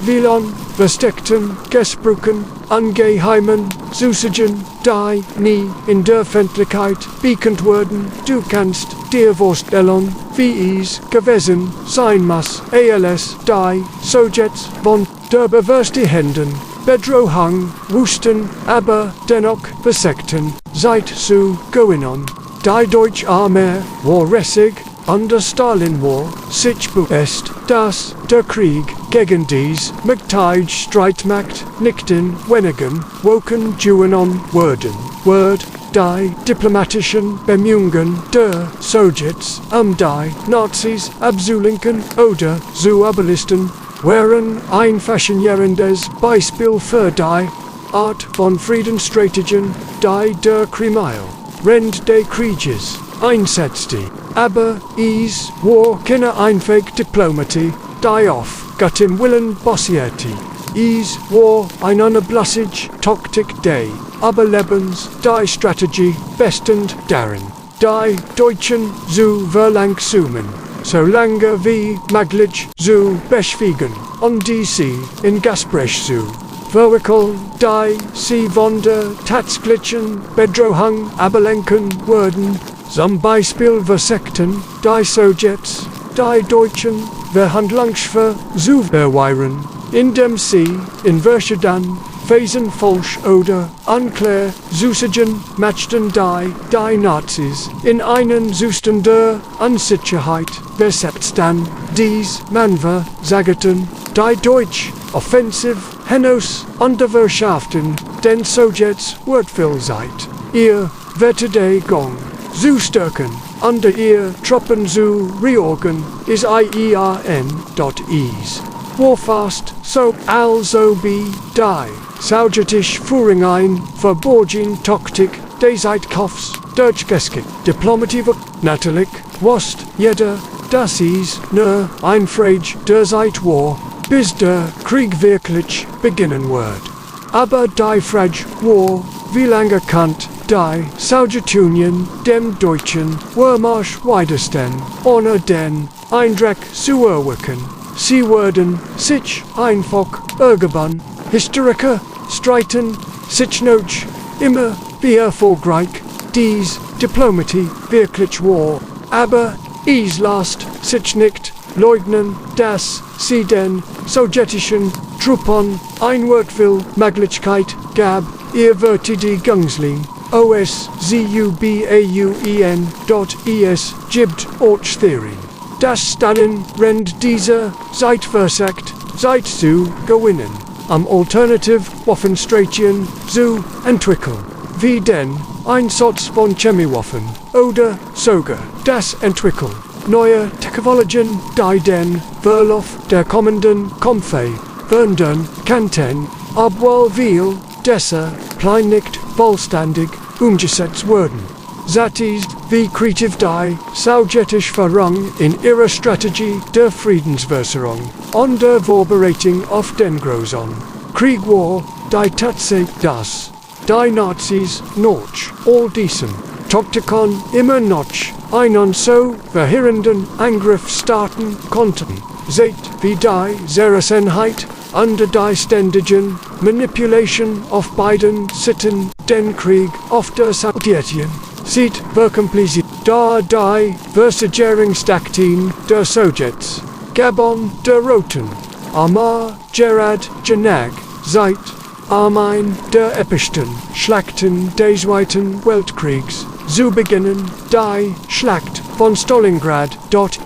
vielen versteckten Gesprächen und geheimen Zusagen, die nie in der Öffentlichkeit bekannt wurden. Du kannst dir vorstellen, wie es gewesen sein muss, als die Sowjets von der bewussten Händen Bedrohung wussten, aber dennoch versuchten, Zeit zu gewinnen. Die deutsche Armee war rissig, und Stalin war sich bewusst, dass der Krieg gegen dies mächtige Streitmacht nicht in wenigen Wochen gewonnen wird. Die diplomatischen Bemühungen der Sowjets, die Nazis abzulenken oder zu überlisten, waren ein faszinierendes Beispiel für die Art von Friedensstrategien, die der Kreml während des Krieges einsetzte. Aber es war keine einfache Diplomatie, die auf gutem Willen basierte. Es war eine unablässige Taktik des Überlebens, die Strategie bestehend darin, die Deutschen zu verlangsamen, so lange wie möglich zu beschwiegen und sie in Gespräch zu verwickeln, die sie von der tatsächlichen Bedrohung ablenken würden. Zum Beispiel versuchten die Sowjets, die Deutschen Verhandlungsversuche zu verweigern, indem sie in verschiedenen Phasen falsch oder unklar Zusagen machten, die Nazis in einen Zustand der Unsicherheit versetzten. Dies Manöver sagten die deutsche Offensive hinaus unterwirtschaften den Sowjets wird viel Zeit. Ihr Verteidigung zu stärken, unter ihr Truppen zu reorgen, is IERN.is. Warfast, so also be, die, Sowjetische Führung verborgen Taktik, des Einkaufs, Durchgeschickt, Diplomatie, natürlich, was, jeder, das ist, nur, ein Frage der Zeit war, bis der Krieg wirklich beginnen wird. Aber die Frage war, wie lange kannt die Sowjetunion dem deutschen Wehrmacht widerstehen, ohne den Eindruck zu erwecken. Sie werden sich einfach irgendwann, Historiker streiten sich noch immer, wie erfolgreich dies Diplomatie wirklich war, aber es lässt sich nicht leugnen, dass sie den sowjetischen Truppen eine Möglichkeit gab, ihr Verteidigungslinie OSZUBAUEN.es gibt euch Theorien, dass Stalin während dieser Zeit versagt, Zeit zu gewinnen, alternative Waffenstrategien zu entwickeln, wie den Einsatz von Chemiewaffen oder sogar das Entwickeln neuer Technologien, die den Verlauf der kommenden Kämpfe verändern könnten, obwohl viel dieser Pläne nicht vollständig umgesetzt wurden. Das ist, wie kreativ die sowjetische Führung in ihrer Strategie der Friedensversorgung und der Vorbereitung auf den großen Krieg war, die Tatsache, dass die Nazis noch all diesen Taktiken immer noch einen so verheerenden Angriff starten konnten, seht wie die Zerrissenheit unter die ständigen Manipulation auf beiden Seiten den Krieg auf der Sowjetunion sieht verkompliziert, da die Versorgungstaktik der Sowjets Gabon der Roten Armee Gerard Janag seit Armein der epischsten Schlachten des Zweiten Weltkriegs zu beginnen, die Schlacht von Stalingrad.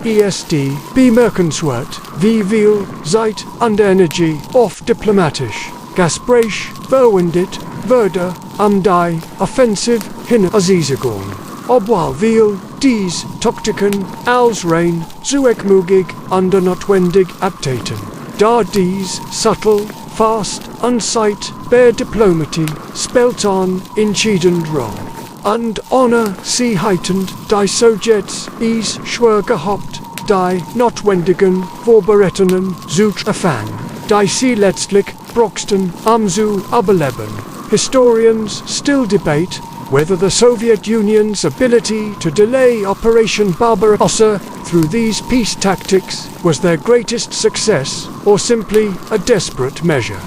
Est bemerkenswert, wie viel Zeit und Energie auf diplomatisch Gespräch verwendet wurde, die Offensive hinzusetzen, obwohl viel dies Taktiken als rein zweckmäßig und notwendig abtaten, da dies subtle, fast und Zeit der Diplomatie spielt an entscheidend Rolle. Und ohne sie hätten die Sowjets es schwer gehabt, die notwendigen Vorbereitungen zu erfahren, die sie letztlich brauchten, zu überleben. Historians still debate whether the Soviet Union's ability to delay Operation Barbarossa through these peace tactics was their greatest success or simply a desperate measure.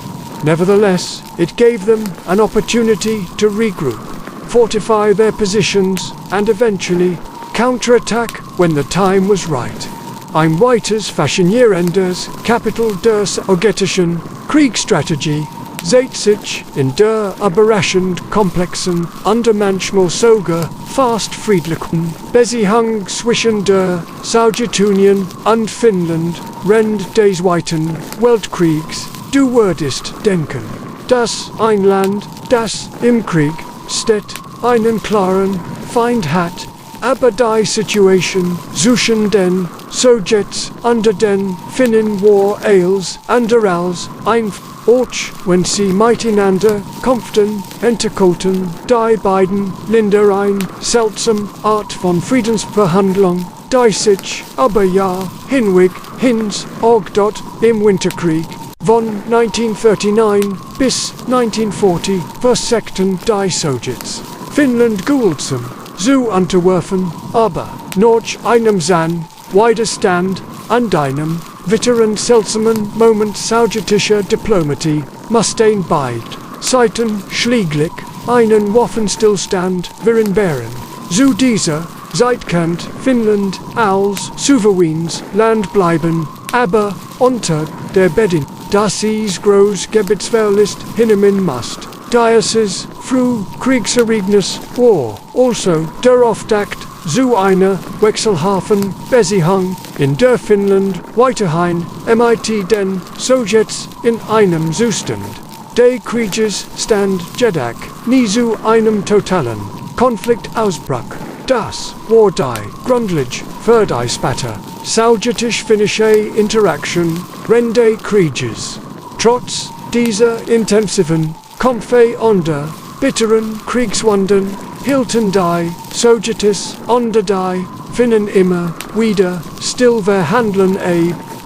Nevertheless, it gave them an opportunity to regroup, fortify their positions, and eventually counterattack when the time was right. Ein weiteres faszinierendes Kapitel der Sowjetischen Kriegsstrategie sieht sich in der überraschend komplexen und manchmal sogar fast friedlichen Beziehung zwischen der Sowjetunion und Finnland während des Zweiten Weltkriegs. Du würdest denken, dass ein Land, das im Krieg steht, einen klaren Feind hat, aber die Situation zwischen den Sowjets und den Finnen war als anders einfach. Auch wenn sie miteinander kämpften, entwickelten die beiden Länder eine seltsame Art von Friedensverhandlung, die sich über Jahre hinweg auch dort im Winterkrieg von 1939 bis 1940 versagten die Sowjets, Finnland gleichsam zu unterwerfen, aber nach einem seinen Widerstand an einem weiteren seltsamen Moment sowjetischer Diplomatie mussten beide Seiten schließlich einen Waffenstillstand vereinbaren. Zu dieser Zeit kann Finnland als souveränes Land bleiben, aber unter der Bedingung, dass es Großgebietsverlust hinnehmen muss. Dieses Frühkriegsereignis war also der Auftakt zu einer wechselhaften Beziehung, in der Finnland weiterhin mit den Sowjets in einem Zustand der Krieges stand jedoch nie zu einem totalen Konfliktausbruch. das, war die, Grundlage, für die Spatter, sowjetisch-finnische Interaktion, Rende Krieges. Trotz dieser intensiven, Kampfe unter bitteren Kriegswunden, hielten die Sowjetis unter die Finnen immer wieder still verhandeln.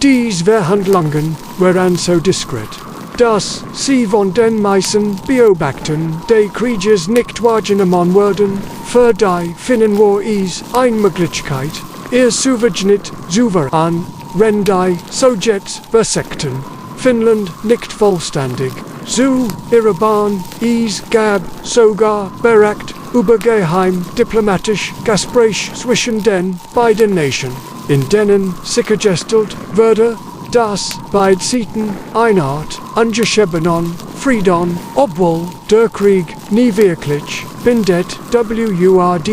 Dies Verhandlungen waren so diskret, dass sie von den meisten Beobachtern des Krieges nicht wahrgenommen wurden. Für die Finnen war es eine Möglichkeit, ihr Souveränität souverän, wenn die Sowjets versuchten, Finnland nicht vollständig zu erobern. Es gab sogar Bericht über geheim diplomatisch Gespräche zwischen den beiden Nationen, in denen sichergestellt wurde, dass beide Seiten eine Art angeschriebenen Frieden, obwohl der Krieg nie wirklich bindet wurde.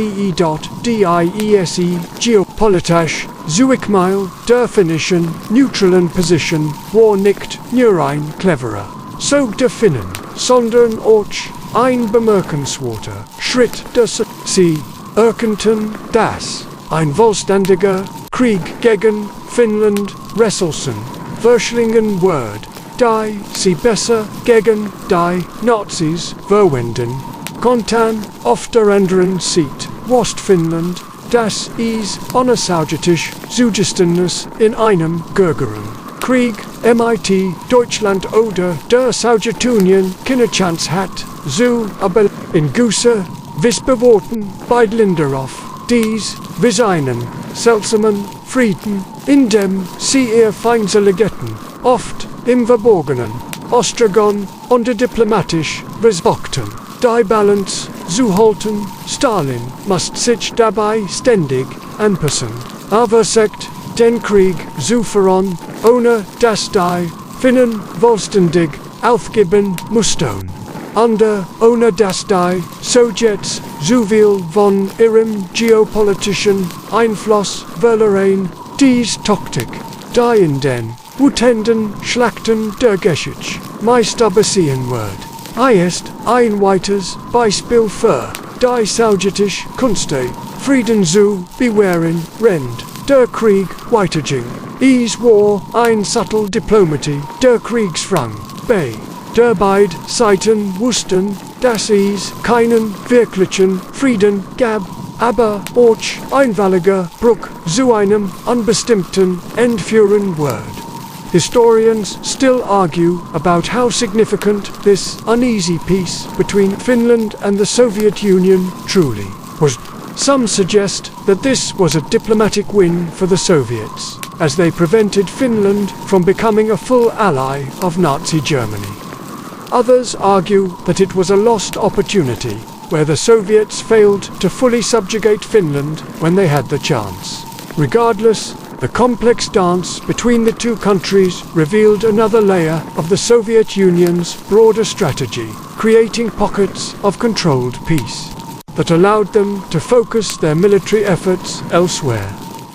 Geopolitisch Zuikmail der finnischen neutralen Position war nicht nur ein cleverer Zug der Finnen, sondern auch ein bemerkenswerter Schritt des sie erkannten, dass ein vollständiger Krieg gegen Finnland resultieren verschlingen würde, die sie besser gegen die Nazis verwenden konnten. Auf der anderen Seite Ostfinnland, das es ohne sowjetisch Zugeständnis in einem größeren Krieg mit Deutschland oder der Sowjetunion keine Chance hat, so aber in Gusse Wissbeworten beide Länder auf dies wie einen seltsamen Frieden, in dem sie ihr Feindseligkeiten oft im Verborgenen Ostragon unter diplomatisch versuchten, die Balance zu halten. Stalin musste sich dabei ständig anpassen, aber sagt, den Krieg zu führen, ohne dass die Finnen vollständig aufgeben mussten. Ohne dass die Sowjets so viel von ihrem geopolitischen Einfluss verlieren. Dies Taktik, die in den wütenden Schlachten der Geschichte meist übersehen wird, ist ein weiteres Beispiel für die sowjetische Kunst, Frieden zu bewahren, während der Krieg weiterging. Es war eine subtle Diplomatie der Kriegsführung. Der beide Seiten wussten, dass es keinen wirklichen Frieden gab, aber auch einwilliger Bruch zu einem unbestimmten Ende führen wird. Historians still argue about how significant this uneasy peace between Finland and the Soviet Union truly was. Some suggest that this was a diplomatic win for the Soviets, as they prevented Finland from becoming a full ally of Nazi Germany. Others argue that it was a lost opportunity, where the Soviets failed to fully subjugate Finland when they had the chance. Regardless, the complex dance between the two countries revealed another layer of the Soviet Union's broader strategy, creating pockets of controlled peace that allowed them to focus their military efforts elsewhere.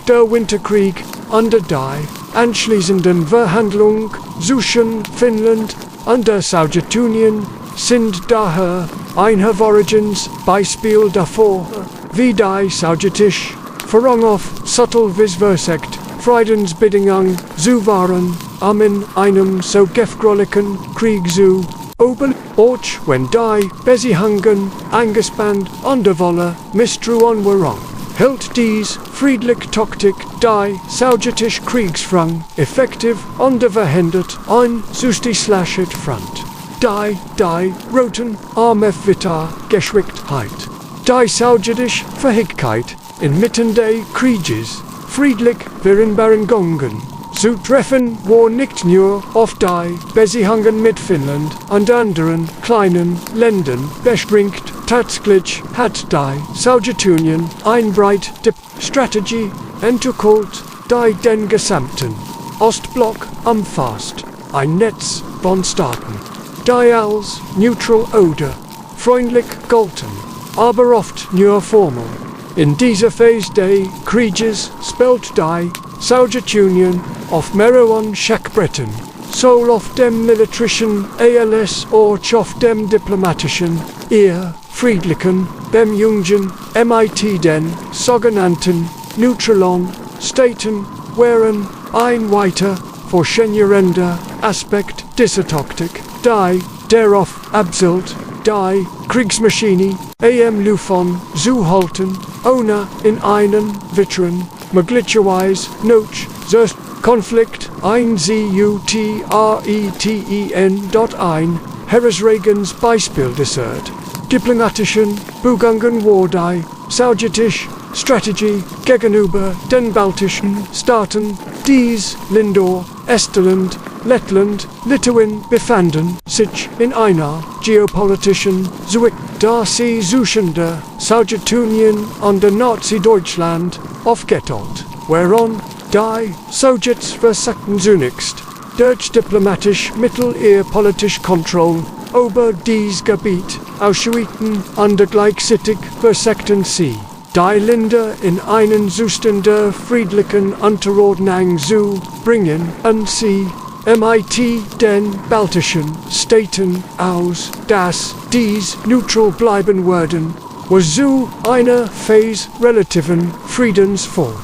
Der Winterkrieg unter die anschließenden Verhandlungen zwischen Finnland und der Sowjetunion sind daher ein hervorragendes Beispiel davor, wie die sowjetische Führung auf subtle versucht, Friedensbedingungen zu wahren, in einem so gefährlichen Krieg zu überleben. Auch wenn die Beziehungen angespannt und der Wolle Misstrauen waren, hält dies friedliche Taktik die sowjetische Kriegsführung effektiv und verhindert ein zustichliches Front. Die roten Arme weiter Geschwindigkeit. Die sowjetische Fähigkeit, inmitten des Krieges friedlich Vereinbarungen zu treffen, war nicht nur auf die Beziehungen mit Finnland und anderen kleinen Ländern beschränkt. Tatsächlich hat die Sowjetunion eine breite Strategie entwickelt, die den gesamten Ostblock umfasst. Ein Netz von Staaten, die als neutral oder freundlich galten, aber oft nur formal. In dieser Phase des Krieges spielt die Sowjetunion auf mehreren Schachbrettern, sowohl auf dem militärischen als auch auf dem diplomatischen, eher friedlichen Bemjungen, mit den sogenannten neutralen Staaten wären ein weiter vorgeschriebener Aspekt dieser Taktik, die darauf abzielt, die Kriegsmaschine am Laufen zu halten, ohne in einen weiteren, möglicherweise noch solch Konflikt einzutreten. Ein herausragendes Beispiel desert diplomatischen Begangen war die Sowjetische Strategie gegenüber den baltischen Staaten. Dies Länder, Estland, Lettland, Litauen befanden sich in einer geopolitischen Zwickmühle, da sie zwischen der Sowjetunion und der Nazi-Deutschland aufgeteilt waren. Die Sowjets versuchten zunächst, durch diplomatisch Mittel ihre politische Kontrolle über dieses Gebiet auszuüben und gleichzeitig versuchten sie, die Länder in einen Zustand der friedlichen Unterordnung zu bringen und sie mit den baltischen Staaten aus, dass dies neutral bleiben würden, was zu einer Phase relativen Friedens fort.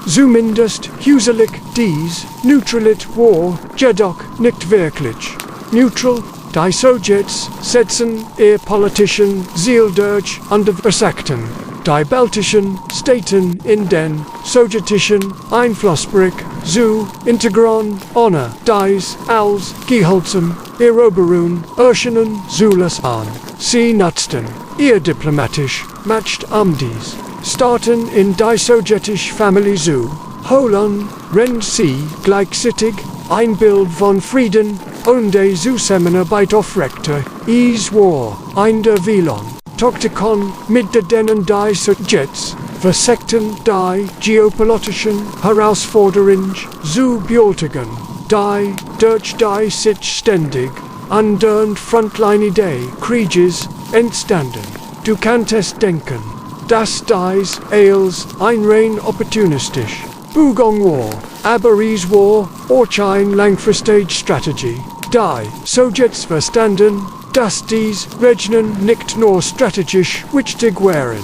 Zumindest huselig dies Neutralität war jedoch nicht wirklich neutral. Die Sowjets setzen ihr politischen Ziel durch und versuchten, die baltischen Staaten in den sowjetischen Einflussbereich zu integrieren, ohne dies als geholfen Eroberung erscheinen zu lassen. Sie nutzten ihr diplomatisch Macht dies Staaten in die sowjetische Familie zu holen, wenn sie gleichzeitig ein Bild von Frieden und der Zusammenarbeit aufrechte. Es war ein der Wieland Taktikon mit denen die Sowjets versuchten, die geopolitischen Herausforderungen zu bewältigen, die durch die sich ständig andauernde Frontlinie des Krieges entstanden. Du kannst denken, dass dies als ein rein opportunistisch Begang war, aber es war auch eine langfristige Strategie. Die Sowjets verstanden, dass dies Regionen nicht nur strategisch wichtig waren,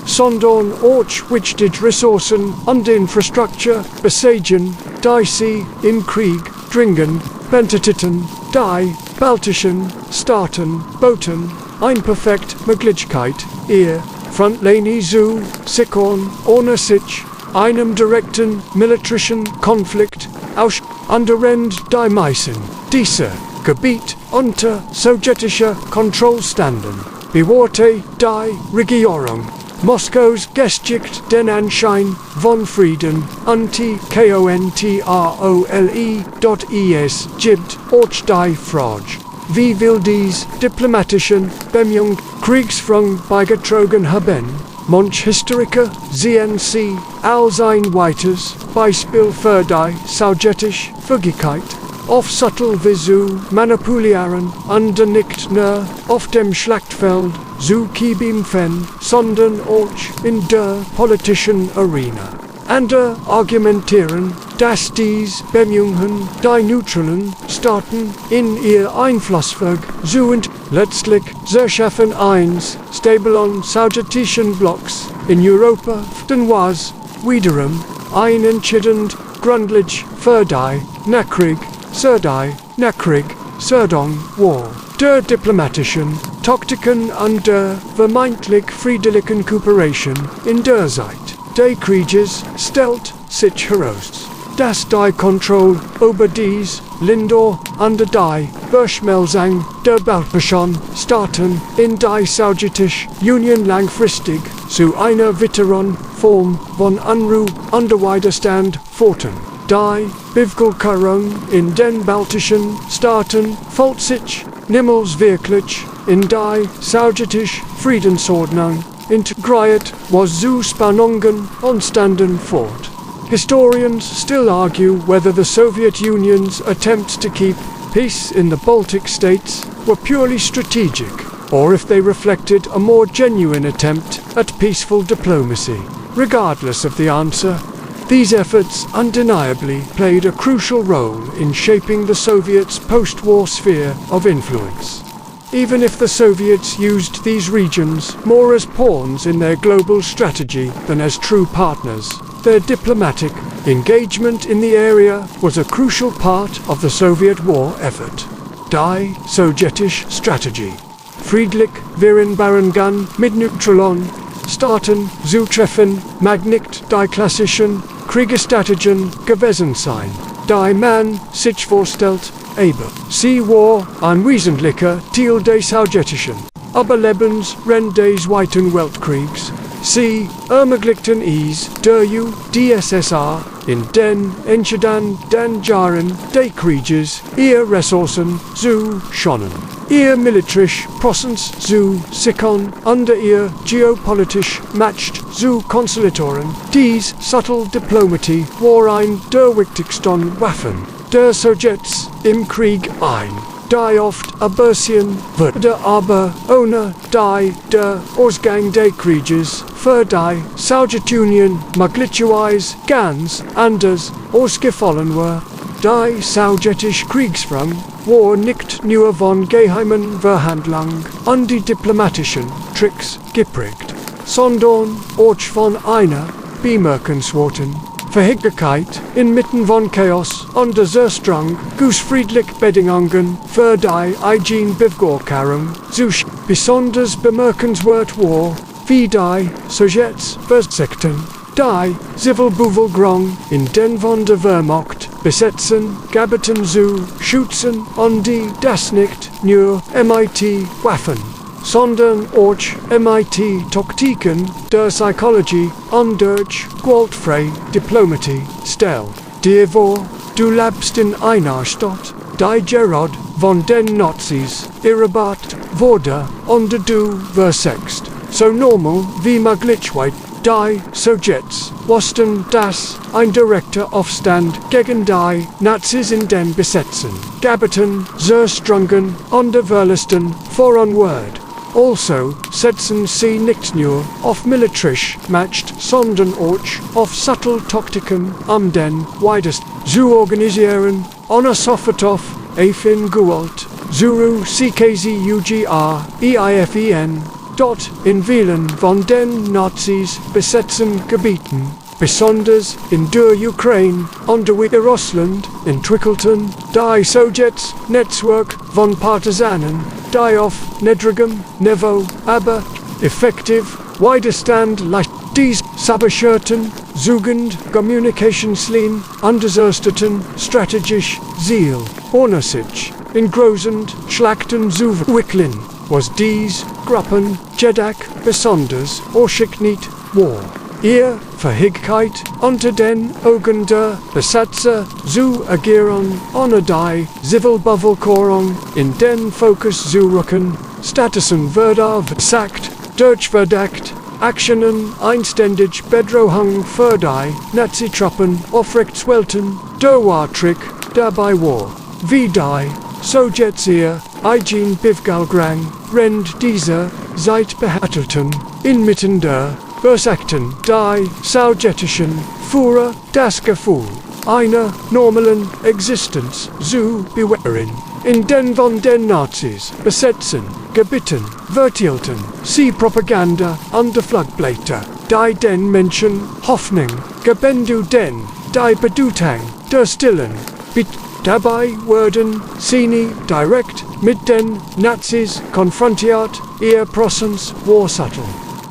sondern auch wichtige Ressourcen und Infrastruktur besaßen, die sie im Krieg dringend benötigten. Die baltischen Staaten boten eine perfekte Möglichkeit, ihr Frontlinie zu sichern, ohne sich einem direkten militärischen Konflikt aus anderen die meisten dieser Gebiet unter sowjetischer Kontrolle standen, bewahrte die Regierung Moskaus geschickt den Anschein von Frieden anti-kontrolle.es gibt auch die Frage, wie will dies diplomatischen Bemühungen Kriegsführung beigetragen haben? Manche Historiker sehen sie als ein weiteres Beispiel für die sowjetische Fähigkeit, auf subtle Weise manipulieren und nicht nur auf dem Schlachtfeld zu kämpfen, sondern auch in der politischen Arena. Andere argumentieren, dass dies Bemühungen die neutralen Staaten in ihr Einflussfeld sind. Letztlich schaffen eines stabilen sowjetischen Blocks in Europa dann was wiederum ein entscheidend grundlich für die Nachkrieg-Sördung war. Der diplomatischen Taktiken und der vermeintlich friedlichen Kooperation in der Zeit des Krieges stellt sich heraus, dass die Kontrolle über dies Länder und die Verschmelzung der baltischen Staaten in die Sowjetische Union langfristig zu einer weiteren Form von Unruhe und Widerstand führten. Die Bevölkerung in den baltischen Staaten fühlt sich niemals wirklich in die sowjetische Friedensordnung integriert, was zu Spannungen entstanden fort. Historians still argue whether the Soviet Union's attempts to keep peace in the Baltic states were purely strategic, or if they reflected a more genuine attempt at peaceful diplomacy. Regardless of the answer, these efforts undeniably played a crucial role in shaping the Soviets' post-war sphere of influence. even if the Soviets used these regions more as pawns in their global strategy than as true partners. Their diplomatic engagement in the area was a crucial part of the Soviet war effort. Die Sowjetische Strategie. Friedlich Vereinbarungen mit Neutralen Staaten zutreffen, mag nicht die klassischen Kriegsstrategien gewesen sein, die man sich vorstellt, aber sie war ein wesentlicher Teil des sowjetischen Überlebens während des Zweiten Weltkriegs. Sie ermöglichten es der UdSSR in den entscheidenden Jahren des Krieges ihre Ressourcen zu schonen, ihr militärisch Präsenz zu sichern und ihr geopolitisch Macht zu konsolidieren. Dies subtle Diplomatie war ein der wichtigsten Waffen der Sowjets im Krieg ein. Die oft aberziehen wurde aber ohne die der Ausgang des Krieges für die Sowjetunion möglicherweise ganz anders ausgefallen war. Die sowjetische Kriegsführung war nicht nur von geheimen Verhandlungen und die diplomatischen Tricks geprägt, sondern auch von einer bemerkenswerten Verhängigkeit inmitten von Chaos und der Zerstrang aus friedlich Bedingungen für die eigene Bevölkerung zu besonders bemerkenswert war, wie die Sowjets versuchten, die Zivilbevölkerung in den von der Wehrmacht besetzten Gebieten zu schützen und die das nicht nur MIT-Waffen, sondern auch MIT-Taktiken der Psychologie und durch gewaltfreie Diplomatie stellt. Dir war, du lebst in einer Stadt, die gerade von den Nazis erobert wurde und du versuchst, so normal wie möglich die Sowjets wussten, dass ein direkter Aufstand gegen die Nazis in den besetzten Gebieten zerstrangen und der Verlusten voranward. Also setzen sie nicht nur auf militärisch Macht, sondern auch auf subtle Taktiken, den weitesten zu organisieren, ohne sofort auf Eifin Gewalt, Zuru CKZUGR, EIFEN, dort in vielen von den Nazis besetzten Gebieten, besonders in der Ukraine und Russland, entwickelten die Sowjets Netzwerk von Partisanen, die auf niedrigem Niveau, aber effektiv Widerstand leisten. Dies sabotierten, zugend Kommunikationslinien unterstützten strategisch Ziel, ohne sich in großen Schlachten zu verwickeln, was dies Gruppen jedoch besonders ausgeschickt war. Ihr Fähigkeit unter den Augen der Besatzer zu agieren, ohne die Zivilbevölkerung in den Fokus zu rücken, stattdessen wurde versagt, durch verdeckt, Aktionen einständig Bedrohung für die Nazi-Truppen aufrechtzuerhalten, der Trick dabei war, wie die Sowjets ihr eigen Bevölkerung während dieser Zeit behandelten, inmitten der versagten die sowjetischen Führer das Gefühl einer normalen Existenz zu bewahren. In den von den Nazis besetzten Gebieten verteilten sie Propaganda an die Flugblätter, die den Menschen Hoffnung geben den die Bedeutung der Stillen. Dabei wurden sie nie direkt mit den Nazis konfrontiert, ihr Präsenz war subtle.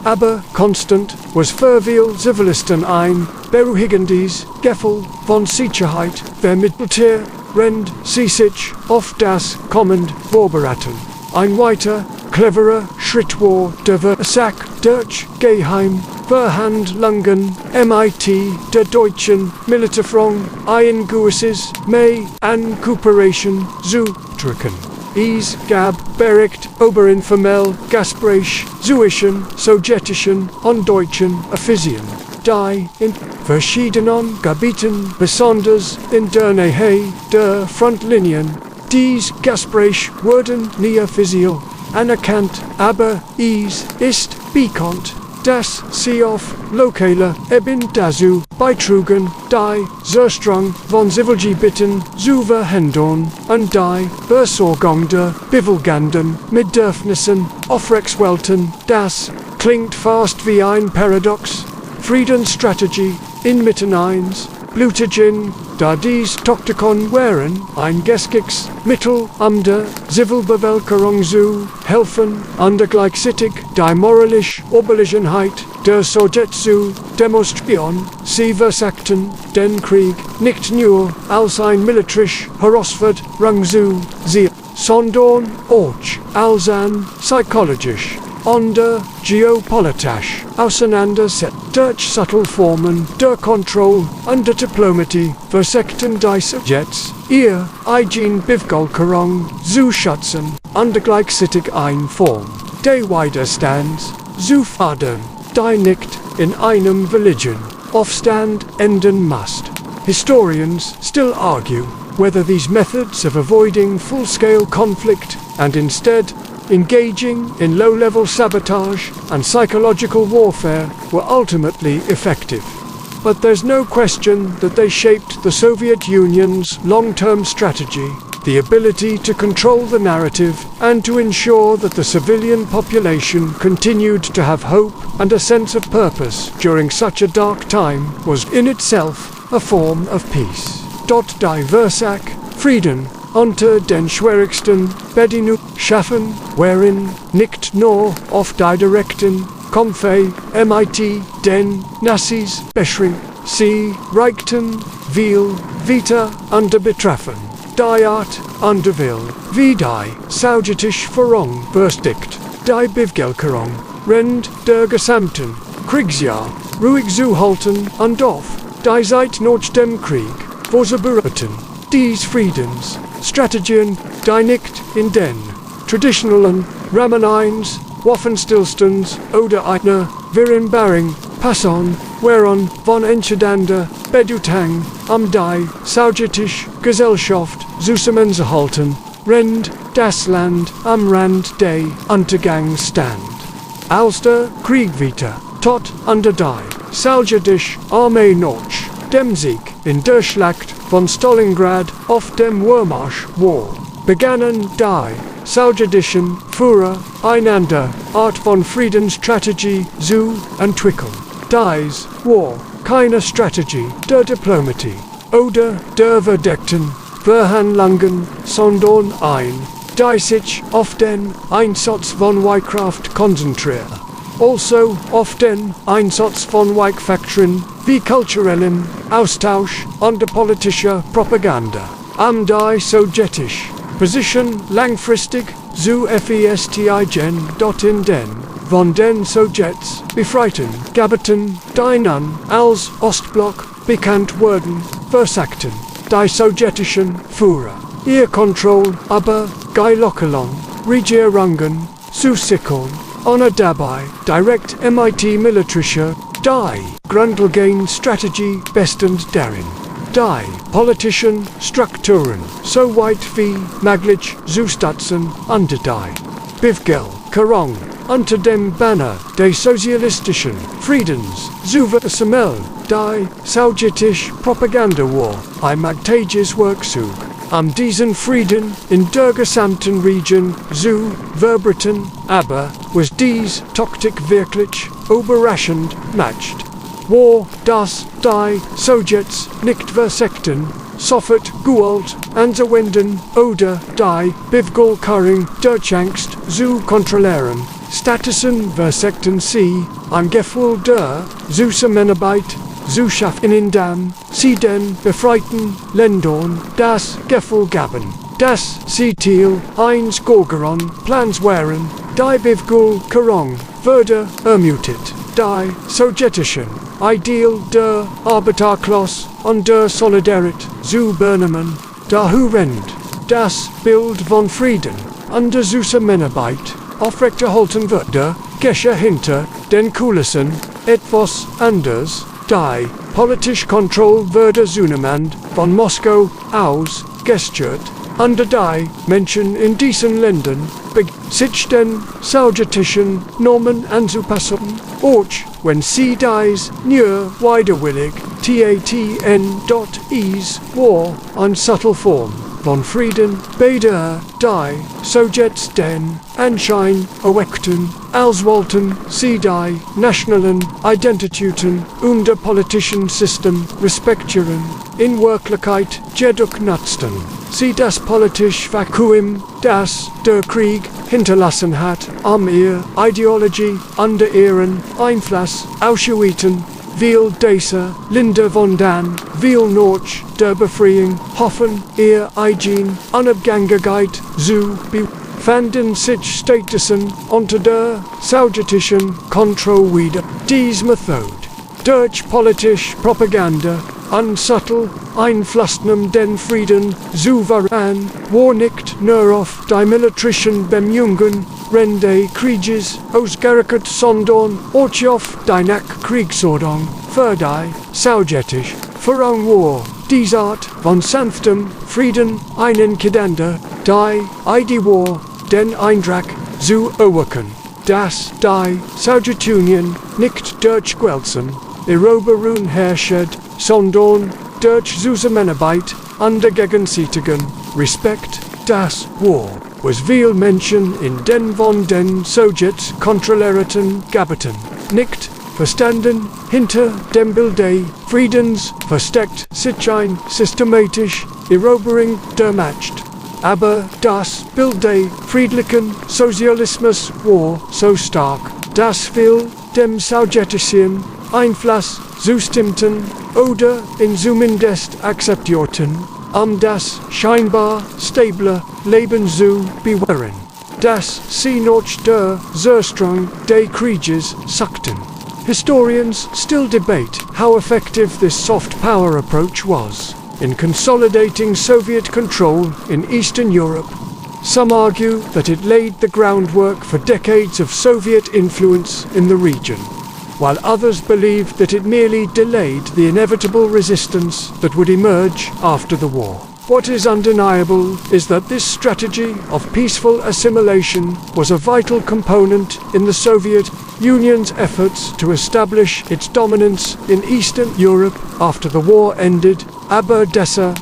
Aber konstant was für viele Zivilisten ein beruhigendes Gefühl von Sicherheit vermittelte, während sie sich auf das Kommen vorbereiten. Ein weiter, cleverer Schritt war der Versuch durch geheim Verhandlungen MIT der deutschen Militärführung ein gewisses Mehr an Kooperation zu drücken. Es gab Bericht über informell Gespräch zwischen sowjetischen und deutschen Offizieren, die in verschiedenen Gebieten, besonders in der Nähe der Frontlinien, dies Gespräch wurden nie offiziell anerkannt, aber es ist bekannt, das sie auf lokale Ebene dazu beitrugen, die Zerstrang von Zivilgebieten zu verhindern und die Versorgung der bewilligenden Bedürfnissen aufrechtzuerhalten. Das klingt fast wie ein Paradox. Friedensstrategie inmitten eins Blutigen, da dies Taktikon wären, ein gleiches Mittel, der Zivilbevölkerung zu helfen, und gleichzeitig die moralische Oberlegenheit der Sowjet zu demonstrieren. Sie versagten den Krieg nicht nur als ein militärisch Herausforderung zu sehen, sondern auch als ein psychologisch und geopolitisch Auseinandersetzung. Durch subtle Formen der Kontrolle und der Diplomatie versagten die Sowjets, ihr eigen Bevölkerung zu schützen und gleichzeitig eine Form des Widerstands zu fördern, die nicht in einem Religion Aufstand enden must. Historians still argue whether these methods of avoiding full-scale conflict and instead engaging in low-level sabotage and psychological warfare were ultimately effective. But there's no question that they shaped the Soviet Union's long-term strategy, the ability to control the narrative and to ensure that the civilian population continued to have hope and a sense of purpose during such a dark time was in itself a form of peace. Die Versack, Frieden, unter den schwierigsten Bedingungen schaffen, wherein nicht nur auf die direkten Kämpfe mit den Nazis beschränkt, sie reichten viel weiter und betrafen die Art und Will, wie die sowjetische Führung verstickt, die Bevölkerung während der gesamten Kriegsjahr ruhig zu halten und auf die seit nach dem Krieg vorzubereiten. Dies Friedens Strategien, die nicht in den traditionellen Rahmen eines Waffenstillstands oder einer Vereinbarung passen, wären von entscheidender Bedeutung, die sowjetische Gesellschaft zusammenzuhalten, während das Land am Rand des Untergangs stand. Als der Krieg weiter tot unter die sowjetische Armee nach dem Sieg in der Schlacht von Stalingrad auf dem Vormarsch war, begannen die sowjetischen Führer einander Art von Friedensstrategie zu entwickeln. Dies war keine Strategie der Diplomatie oder der verdeckten Verhandlungen, sondern die sich auf den Einsatz von Wehrkraft konzentriert. Also auf den Einsatz von Wehrfaktoren wie kulturellem Austausch und politischer Propaganda. Die sowjetische Position langfristig zu festigen, in den von den Sowjets befreiten Gebieten, die nun als Ostblock bekannt wurden, versagten die sowjetischen Führer ihr Kontrolle über die lokalen Regierungen zu sichern, ohne dabei direkt mit militärischer die grundlegende Strategie bestehend darin, die politischen Strukturen so weit wie möglich zu stützen und die Bevölkerung unter dem Banner des sozialistischen Friedens zu versammeln. Die sowjetische Propaganda war ein mächtiges Werkzeug, diesen Frieden in der gesamten Region zu verbreiten, aber was dies Taktik wirklich überraschend macht, war, dass die Sowjets nicht versagten, sofort Gewalt anzuwenden oder die Bevölkerung durch Angst zu kontrollieren. Stattdessen versagten sie, ein Gefühl der Zusammenarbeit zu schaffen, indem sie den befreiten Ländern das Gefühl gaben, dass sie Teil eines größeren Plans waren. Die Bevölkerung wurde ermutigt, die sowjetischen Ideal der Arbeiterklasse und der Solidarität zu übernehmen. Daherend das Bild von Frieden und der Zusammenarbeit aufrechterhalten wurde, geschah hinter den Kulissen etwas anders. Die politische Kontrolle wurde zunehmend von Moskau aus gestört. under die Menschen in diesen Ländern sich den Sowjetischen Normen anzupassen, auch wenn sie dies nur widerwillig is war eine subtle Form von Frieden, beider die Sowjets den Anschein erweckten, als wollten sie die nationalen Identitäten und der politischen System respektieren, in Wirklichkeit jedoch nutzten sie das politische Vakuum, das der Krieg hinterlassen hat, ihr Ideologie unter ihren Einfluss auszuüben. Viel dieser Länder von dann, viel noch der Befreiung hoffen, ihr eigen Unabhängigkeit zu fanden sich stattdessen unter der sowjetischen Kontrolle wieder. Diese Methode, durch politische Propaganda, unsubtle einflussnem den Frieden souverän, war nicht nur auf die militärischen Bemühungen des Krieges ausgerichtet, sondern auch auf die Nachkriegsordnung für die sowjetische Führung war. Diese Art von sanftem Frieden einkinder, die war den Eindruck zu erwecken, dass die Sowjetunion nicht durch Gewaltsam Eroberung herrscht, sondern durch Zusammenarbeit und der gegenseitigen Respekt. Das war, was viel Menschen in den von den Sowjets kontrollierten Gebieten nicht verstanden. Hinter dem Bild des Friedens versteckt sich ein systematische Eroberung der Macht. Aber das Bild des friedlichen Sozialismus war so stark, dass viel dem sowjetischen Einfluss zustimmten oder in zumindest akzeptierten, das scheinbar stable Leben zu bewahren, das sie noch der Zerstörung des Krieges suchten. Historians still debate how effective this soft power approach was in consolidating Soviet control in Eastern Europe. Some argue that it laid the groundwork for decades of Soviet influence in the region, while others believe that it merely delayed the inevitable resistance that would emerge after the war. What is undeniable is that this strategy of peaceful assimilation was a vital component in the Soviet Union's efforts to establish its dominance in Eastern Europe after the war ended. Aber diese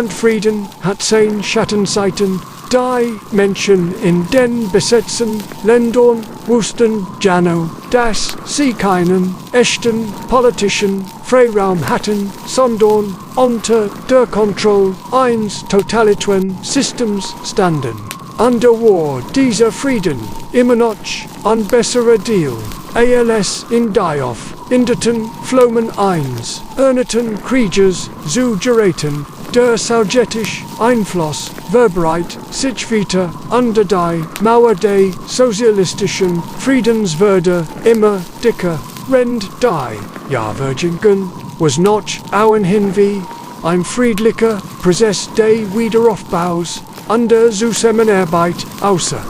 Frieden hat seine Schattenseiten. Die Menschen in den besetzten Ländern wussten genau, dass sie keinen echten politischen Freiraum hatten, sondern unter der Kontrolle eines totalitären Systems standen. Under war dieser Frieden immer noch ein besserer Deal, als in die auf Indeten Flomen eins erneten Krieges zu geraten. Der sowjetische Einfluss verbreitet sich weiter unter die Mauer des sozialistischen Friedens wurde immer dicker. Rend die Jahrwürdigen was noch ohnehin wie ein friedlicher Prozess des Wiederaufbaus unter Zusammenarbeit außer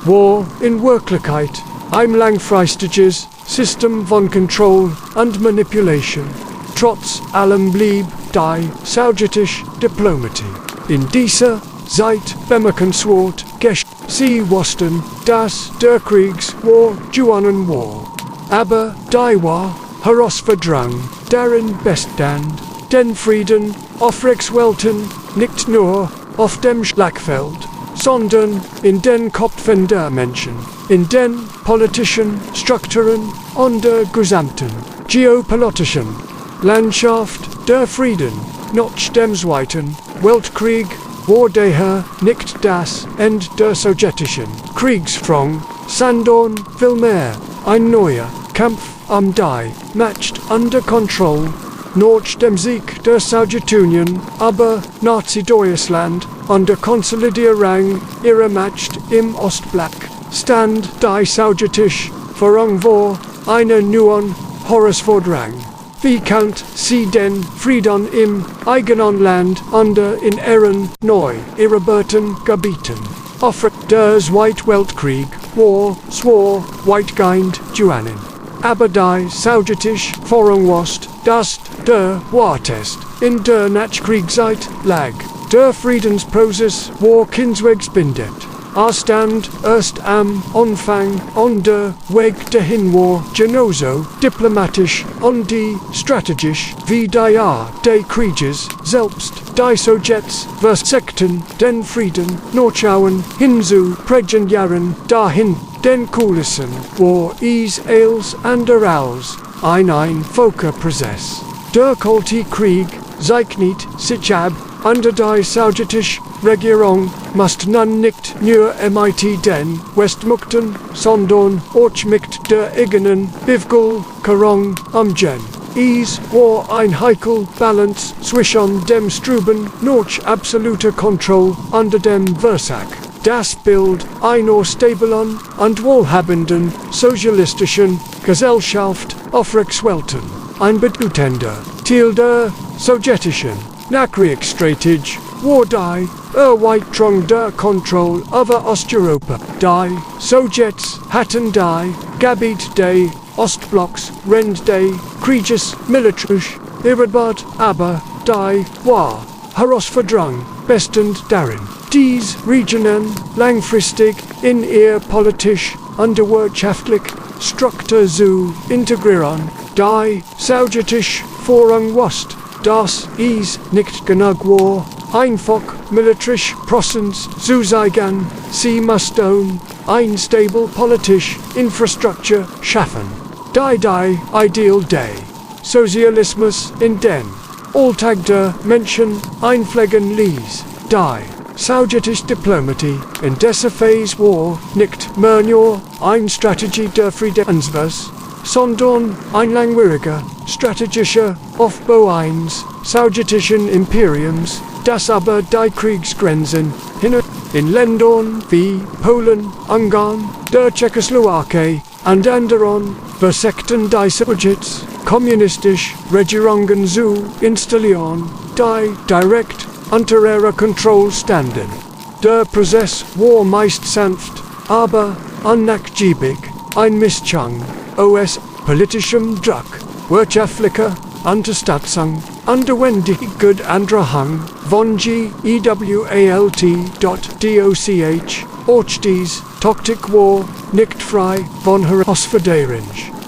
war in Wirklichkeit ein langfristiges System von Control und Manipulation. Trotz allem blieb die Sowjetische Diplomatie in dieser Zeit bemerkenswert. Sie wussten, dass der Kriegs war gewonnen war. Aber die war Herausforderung, deren Bestand den Frieden aufrechterhalten, nicht nur auf dem Schlachtfeld, sondern in den Köpfen der Menschen, in den politischen Strukturen und der gesamten geopolitischen Landschaft. Der Frieden nach dem Zweiten Weltkrieg war daher nicht das Ende der sowjetischen Kriegsführung, sondern vielmehr ein neuer Kampf die Macht unter Kontrolle. Nach dem Sieg der Sowjetunion aber Nazi-Deutschland und der Konsolidierung ihrer Macht im Ostblock stand die sowjetische Führung vor einer neuen Herausforderung. Wie kann sie den Frieden im eigenen Land und in ihren neu eroberten Gebieten aufrecht? Der Zweite Weltkrieg war zwar weitgehend gewonnen, aber die sowjetische Führung wusste, dass der Wartest in der Nachkriegszeit lag. Der Friedensprozess war Kinswegsbindet. Arstand erst am Anfang on der Weg dahin war genauso diplomatisch und die strategisch wie der Krieges selbst. Die Sowjets versuchten den Frieden nachschauen hinzu Jahren dahin. Den Kulissen war es als anderals ein Völkerprozess. Der Kalte Krieg zeichnet sich ab. Under die sowjetische Regierung must nun nicht nur mit den Westmächten, sondern auch mit der eigenen Bevölkerung umgehen. Es war ein heikel Balance zwischen dem Streben nach absoluter Kontrolle unter dem Versuch, das Bild einer stabilen und wohlhabenden sozialistischen Gesellschaft aufrechtzuerhalten. Ein bedeutender Teil der sowjetischen Nachkriegsstrategie war die Erweiterung der Kontrolle über Osteuropa. Die Sowjets hatten die Gebiete des Ostblocks während des Krieges militärisch erobert, aber die war Herausforderung bestehend darin, diese Regionen langfristig in ihr politisch und wirtschaftlich Struktur zu integrieren. Die sowjetische Forderung wusste, dass es nicht genug war, einfach militärisch Prozess zu zeigen. Sie mussten eine stable politische Infrastruktur schaffen. Die Ideal des Sozialismus in den Alltag der Menschen einpflegen ließ. Die Sowjetische Diplomatie in dieser Phase war nicht mehr nur eine Strategie der Friedenswürze, sondern ein langwieriger strategischer Aufbau eines sowjetischen Imperiums, das aber die Kriegsgrenzen hinter in Ländern wie Polen, Ungarn, der Tschechoslowakei und anderen versuchten die Sowjets kommunistische Regierungen zu installieren, die direkt unter ihrer Kontrolle standen. Der Prozess war meist sanft, aber unnachgiebig, ein Mischung aus politischem Druck, wirtschaftlicher Unterstützung, notwendigen Andrang von GEWALT.DOCH, auch dies Taktik war nicht frei von Herausforderungen.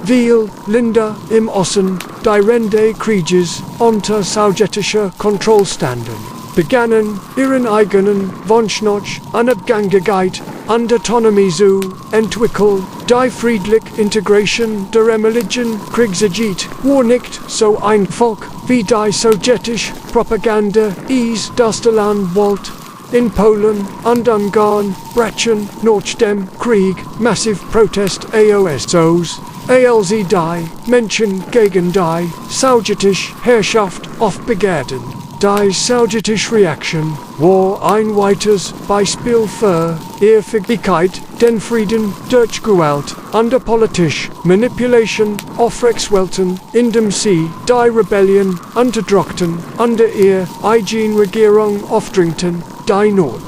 Viele Länder im Osten, die während des Krieges unter sowjetischer Kontrolle standen, begannen ihren eigenen Wunsch nach Unabhängigkeit und Autonomie zu entwickeln. Die friedliche Integration der ehemaligen Kriegsgebiete war nicht so einfach wie die sowjetische Propaganda es darstellen wollte. In Polen und Ungarn brachen nach dem Krieg massiv Protest aus, als die Menschen gegen die sowjetische Herrschaft aufbegehrten. Die sowjetische Reaktion war ein weiteres Beispiel für ihre Fähigkeit, den Frieden durch Gewalt und politische Manipulation aufrechtzuerhalten, indem sie die Rebellion unterdrückten und ihre eigene Regierung aufdrängten, die noch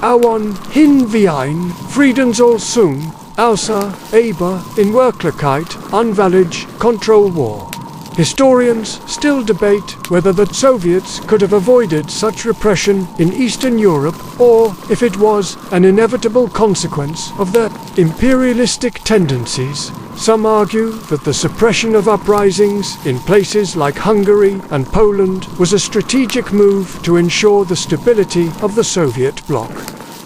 Auern hin wie ein Friedensalsung, außer aber in Wirklichkeit unvalid Kontrolle war. Historians still debate whether the Soviets could have avoided such repression in Eastern Europe or if it was an inevitable consequence of their imperialistic tendencies. Some argue that the suppression of uprisings in places like Hungary and Poland was a strategic move to ensure the stability of the Soviet bloc.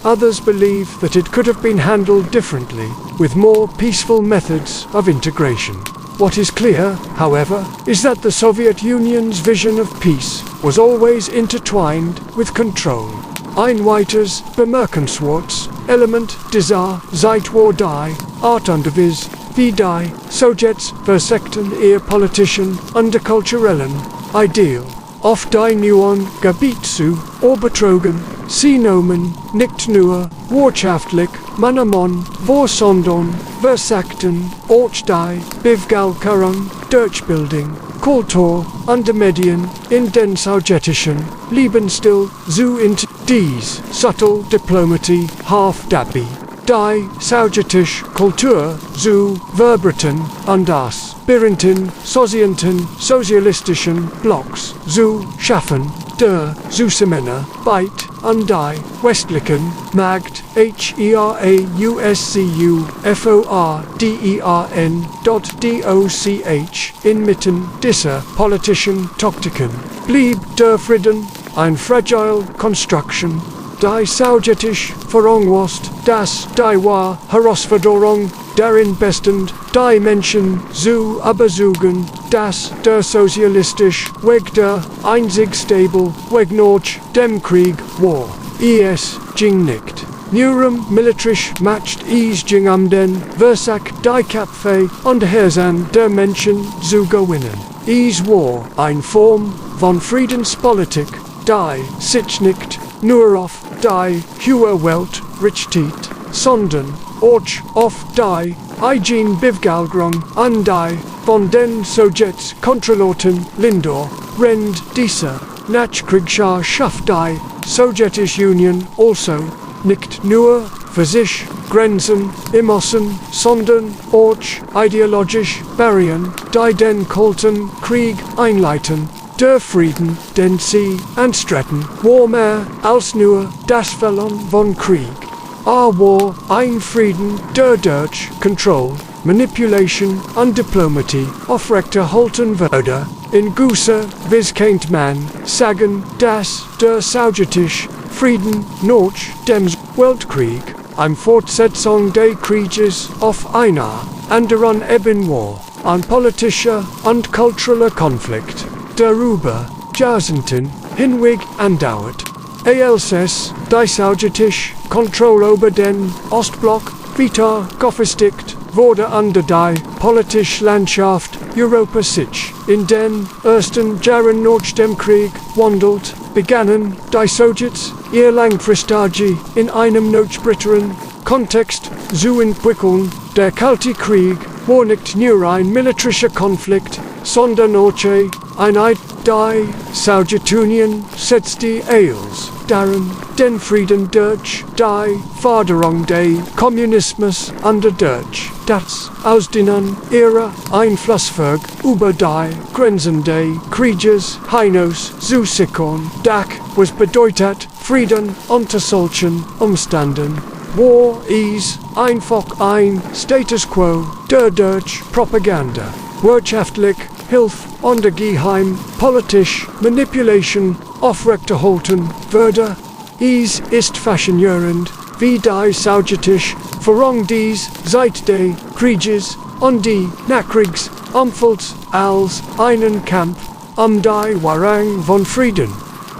Others believe that it could have been handled differently, with more peaceful methods of integration. What is clear, however, is that the Soviet Union's vision of peace was always intertwined with control. Ein weiteres bemerkenswertes Element dieser Zeit war die Art und Weise, wie die Sowjets versuchten ihr politischen und kulturellen Ideal auf die neuen Gebiete zu übertragen. Sie nahmen nicht nur wirtschaftlich Mann vor, sondern versuchten auch die Bevölkerung durch Bildung, Kultur und Medien in den sowjetischen Lebensstil zu integrieren. Dies subtle Diplomatie half dabei, die sowjetische Kultur zu verbreiten und das berühmten sozialistischen Blocks zu schaffen. der Zusammenhänge, Byte, und die Westlichen Markt, HERAUSCUFORDERN.DOCH inmitten dieser politischen Taktiken blieb der Frieden ein fragile Construction. Die sowjetische Veranlast, das die wahre Herausforderung darin bestand, die Menschen zu überzeugen, dass der sozialistische Weg der einzig stable Weg nach dem Krieg war. Es ging nicht. Nur militärisch Macht es ging den Versuch, die Köpfe und Herzen der Menschen zu gewinnen. Es war eine Form von Friedenspolitik, die sich nicht nur auf die hohe Welt richtet, sondern auch auf die eigene Bevölkerung und die von den Sowjets kontrollierten Länder. Während dieser Nachkriegszeit die Sowjetische Union also nicht nur für sich Grenzen immersen, sondern auch ideologisch Barrieren, die den Kalten Krieg einleiten. Der Frieden, den sie anstreben, war mehr als nur das Verlangen von Krieg. War ein Frieden, der durch Control, Manipulation und Diplomatie aufrechterhalten wurde. In Gusse kennt man sagen, dass der sowjetische Frieden nach dem Weltkrieg eine Fortsetzung des Krieges auf einer anderen Ebene war, ein politischer und kultureller Konflikt, darüber Jahrzehnten hinweg andauert. Als die sowjetische Kontrolle über den Ostblock wieder gefestigt wurde und die politische Landschaft Europa sich in den ersten Jahren nach dem Krieg wandelt, begannen die Sowjets ihr langfristige in einem noch breiteren Kontext zu entwickeln. Der Kalte Krieg war nicht nur ein militärischer Konflikt, sondern auch eine die Sowjetunion setzte als darin den Frieden durch die Förderung des Kommunismus und durch das Ausdehnen ihrer Einflussverg über die Grenzen des Krieges hinaus zu sichern. Das was bedeutet Frieden unter solchen Umständen war es einfach ein Status quo, der durch Propaganda, wirtschaftlich Hilfe und geheim politisch Manipulation aufrechterhalten würde. Es ist faszinierend, wie die sowjetische Führung dies seit des Krieges und die Nachkriegsumfeld als einen Kampf die Wahrung von Frieden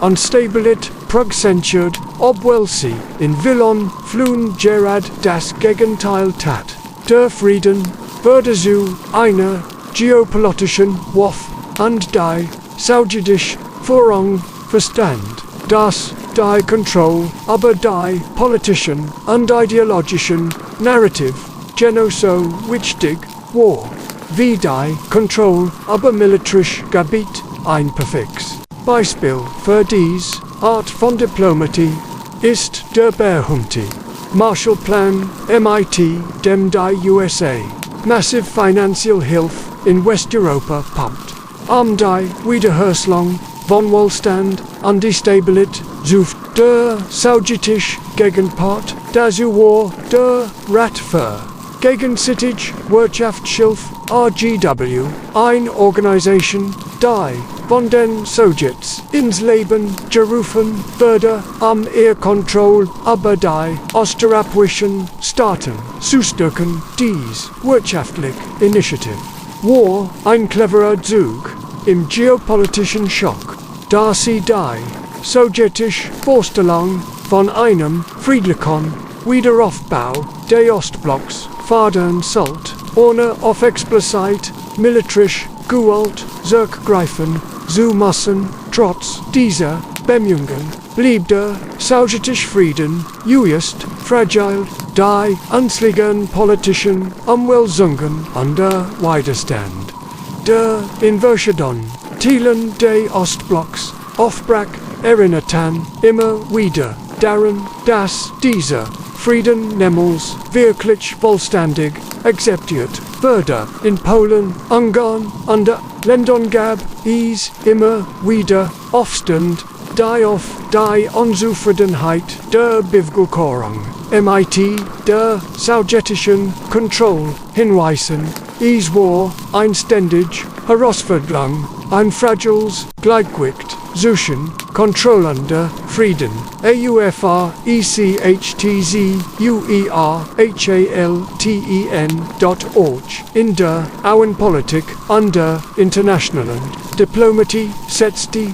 und Stabilität präsentiert, obwohl sie in Willon Flun gerade das Gegenteil tat. Der Frieden würde zu einer geopolitischen Waffe und die sowjetische Führung verstand, dass die Kontrolle über die politischen und ideologischen Narrative genauso wichtig war, wie die Kontrolle über militärisches Gebiet ein perfektes Beispiel für diese Art von Diplomatie ist der berühmte Marshallplan MIT, dem die USA massive Financial Hilfe in Westeuropa pumpt, die Wiederherstellung von Wohlstand und die Stabilität sucht. Der sowjetische Gegenpart dazu war der Rat für gegenseitige Wirtschaftshilfe RGW, eine Organisation, die von den Sowjets ins Leben gerufen wurde, ihre Kontrolle über die osteuropäischen Staaten zu stärken. Dies wirtschaftliche Initiative war ein cleverer Zug im geopolitischen Schock, da sie die sowjetische Vorstellung von einem friedlichen Wiederaufbau des Ostblocks fördern sollte, ohne auf explizit militärisch Gewalt zurückgreifen zu müssen. Trotz dieser Bemühungen blieb der sowjetische Frieden äußerst fragil, die einzige politischen Umwälzungen und der Widerstand der Invasion Teilen des Ostblocks aufbrach erinnerten immer wieder daran, dass dieser Frieden niemals wirklich vollständig akzeptiert wurde. In Polen, Ungarn und Ländern gab es immer wieder Aufstand die auf die Unzufriedenheit der Bevölkerung, mit der sowjetischen Kontrolle hinweisen. Es war ein ständig Herausforderung, ein fragiles Gleichgewicht zwischen kontrollierender Frieden, EUFR-ECHTZUERHALTEN.org in der Außenpolitik und der internationalen Diplomatie setzt die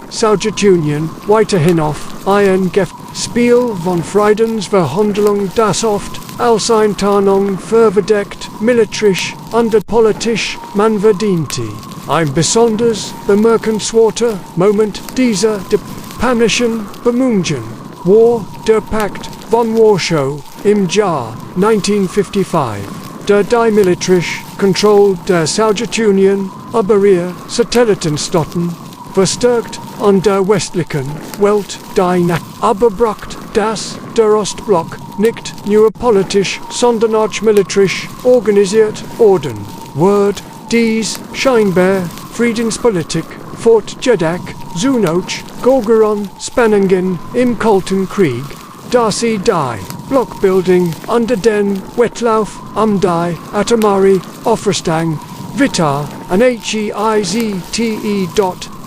Sowjetunion weiterhin auf ein Spiel von Friedensverhandlungen, das oft als eine Tarnung verdeckt, militärisch und politisch man verdiente. Ein besonders bemerkenswerter Moment dieser diplomatischen Bemühungen war der Pakt von Warschau im Jahr 1955, der die militärische Kontrolle der Sowjetunion über ihre Satellitenstaaten verstärkt und der westlichen Welt die aber bracht, dass der Ostblock nicht nur politisch, sondern auch militärisch organisiert worden wird. Dies scheinbar Friedenspolitik fortgesetzt zu noch größeren Spannungen im Kalten Krieg, da sie die Blockbildung unter den Wettlauf die atomare Aufrüstung vital an HEIZTE.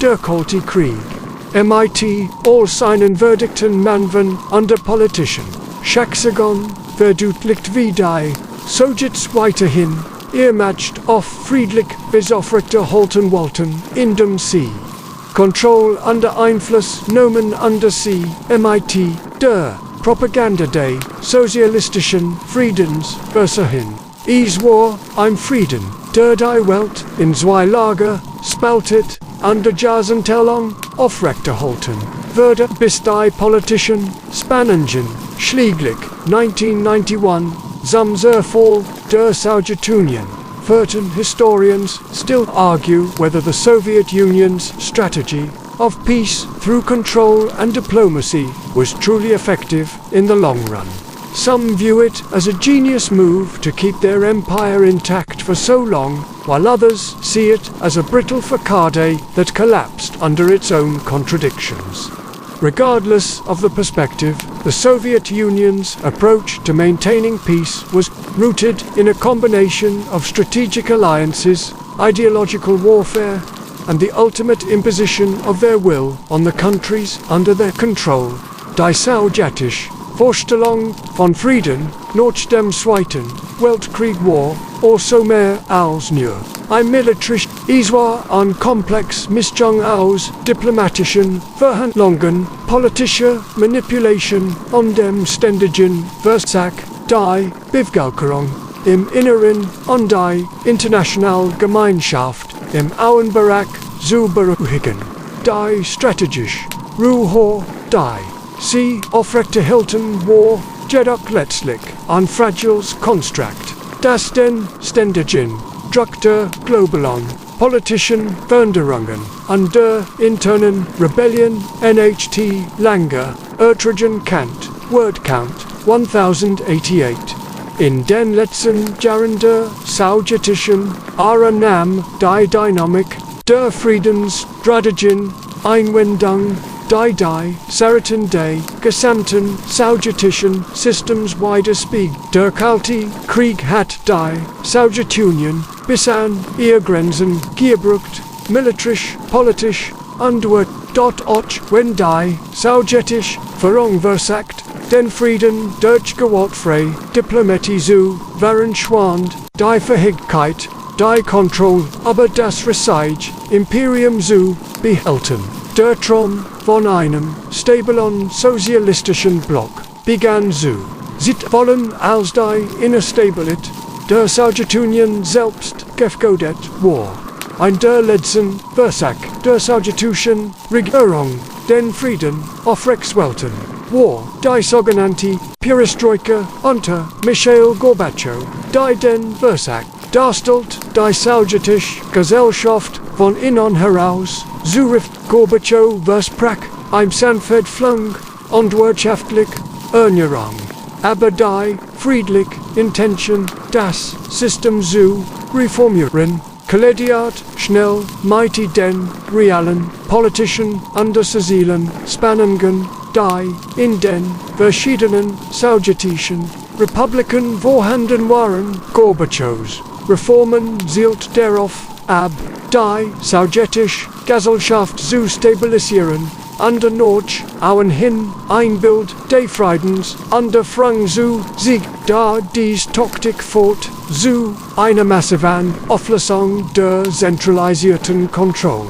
Der Kalte Krieg mit all seinen verdikten Manven und der politischen Schicksalern verdeutlicht wie die Sowjets weiterhin ihr Macht auf friedlich besaufrechthalten wollten, indem sie Kontrolle und Einfluss nahmen und sie mit der Propaganda des sozialistischen Friedens versuchen. Es war ein Frieden, der die Welt in zwei Lager spaltet und der Jahrzehntelang aufrechterhalten würde, bis die politischen Spannungen schließlich 1991 zum Zerfall der Sowjetunion führten. Historians still argue whether the Soviet Union's strategy of peace through control and diplomacy was truly effective in the long run. Some view it as a genius move to keep their empire intact for so long, while others see it as a brittle facade that collapsed under its own contradictions. Regardless of the perspective, the Soviet Union's approach to maintaining peace was rooted in a combination of strategic alliances, ideological warfare, and the ultimate imposition of their will on the countries under their control. Die Sowjetische Vorstellung von Frieden nach dem Zweiten Weltkrieg war also mehr als nur ein militärisch. Es war ein komplex Mischung aus diplomatischen Verhandlungen, politischer Manipulation und dem ständigen Versuch, die Bevölkerung im Inneren und die internationale Gemeinschaft im Außenbereich zu beruhigen. Die strategische Ruhe, die sie aufrechterhalten war, jedoch letztlich ein fragiles Konstrukt, das den ständigen Druck der globalen politischen Veränderungen und der internen Rebellion NHT lange ertragen Kant, Word Count 1088. In den letzten Jahren der sowjetischen Ära nahm die Dynamik der Friedensstrategien Einwendung die Sarraten des gesamten sowjetischen Systems widerspiegelt. Der Kalte Krieg hat die Sowjetunion bis an ihre Grenzen gebracht, militärisch, politisch und wird dort auch, wenn die sowjetische Führung versagt, den Frieden durch gewaltfreie Diplomatie zu wahren schwand, die Fähigkeit, die Kontrolle über das Reich Imperium zu behalten. Der Traum von einem stabilen sozialistischen Block begann zu wollen, als die Instabilität der Sowjetunion selbst gefährdet war. Ein der letzten Versuch der sowjetischen Regierung, den Frieden aufrechtzuerhalten, war die sogenannte Perestroika unter Michail Gorbatschow, die den Versuch darstellt, die sowjetische Gesellschaft von innen heraus zu reformieren. Gorbatschow versprach eine Sanftverhandlung und wirtschaftliche Erneuerung, aber die friedliche Intention, das System zu reformieren, Kollegiat, schnell, mighty den, realen, politischen, Unterseelen, Spannungen, die, in den, verschiedenen, Sowjetischen, Republiken vorhanden waren, Gorbatschows, Reformen zielt darauf ab, die, Sowjetisch, Gesellschaft zu stabilisieren, under Norch, Auen hin, ein Bild, des Friedens, under Frang zu, Sieg, da dies Taktik fort, zu, eine massiven Auflösung der zentralisierten Kontrolle.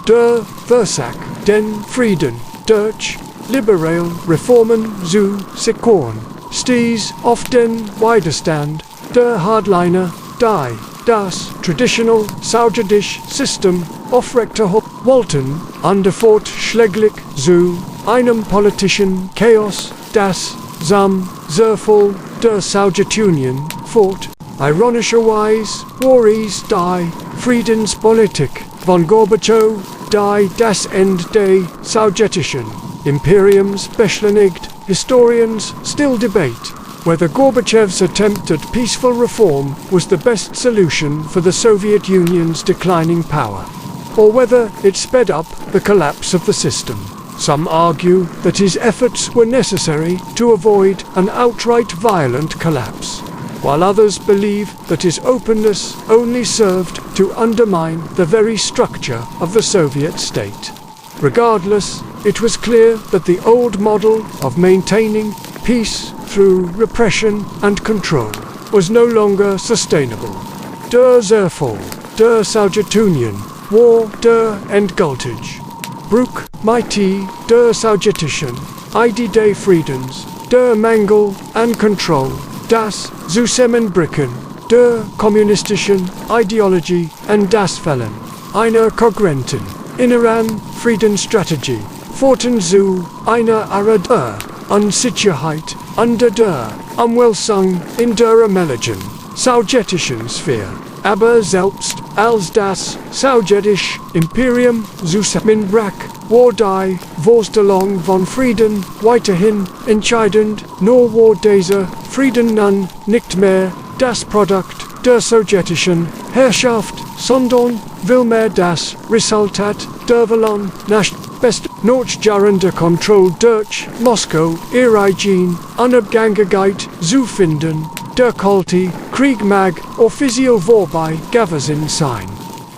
Der Versack, den Frieden, durch, liberal Reformen zu securen, stieß auf den Widerstand, der Hardliner, die, das traditional Sowjetische System aufrechterhalten wollten, under fortschläglich zu einem politischen Chaos, das sehr voll der Sowjetunion fort. Ironischerweise war es die Friedenspolitik von Gorbatschow, die das Ende des Sowjetischen Imperiums beschleunigt. Historians still debate whether Gorbachev's attempt at peaceful reform was the best solution for the Soviet Union's declining power, or whether it sped up the collapse of the system. Some argue that his efforts were necessary to avoid an outright violent collapse, while others believe that his openness only served to undermine the very structure of the Soviet state. Regardless, it was clear that the old model of maintaining peace through repression and control was no longer sustainable. Der Zerfall der Sowjetunion war der Endgültige Bruch mighty der Sowjetischen Idee des Friedens, der Mangel an Kontrolle, das Zusammenbrechen der kommunistischen Ideologie und das Fehlen einer kohärenten inneren Friedensstrategie führten zu einer Ära der Unsicherheit unter der Umwälzung in der allmählichen sowjetischen Sphäre. Aber selbst als das Sowjetische Imperium zusammenbrach, war die Vorstellung von Frieden weiterhin entscheidend, nur war dieser Frieden nun nicht mehr das Produkt der sowjetischen Herrschaft, sondern vielmehr das Resultat der Willen nach bestnotjarender Kontrolle durch Moskau ihre Unabhängigkeit zu finden. Der Kalte Krieg mag offiziell vorbei gewesen sein.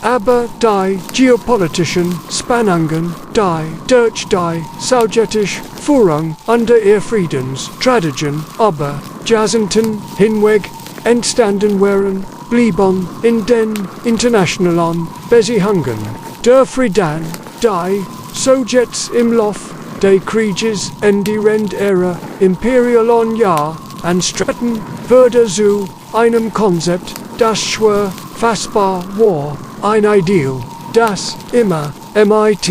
Aber die geopolitischen Spannungen, die durch die sowjetische Führung unter ihr Friedensstrategien aber Jahrzehnten hinweg entstanden waren, blieben in den internationalen Beziehungen. Der Frieden, die Sowjets im Lauf des Krieges in die Ära imperialen Jahr anstrebten, wurde zu einem Konzept, das schwer fassbar war, ein Ideal, das immer mit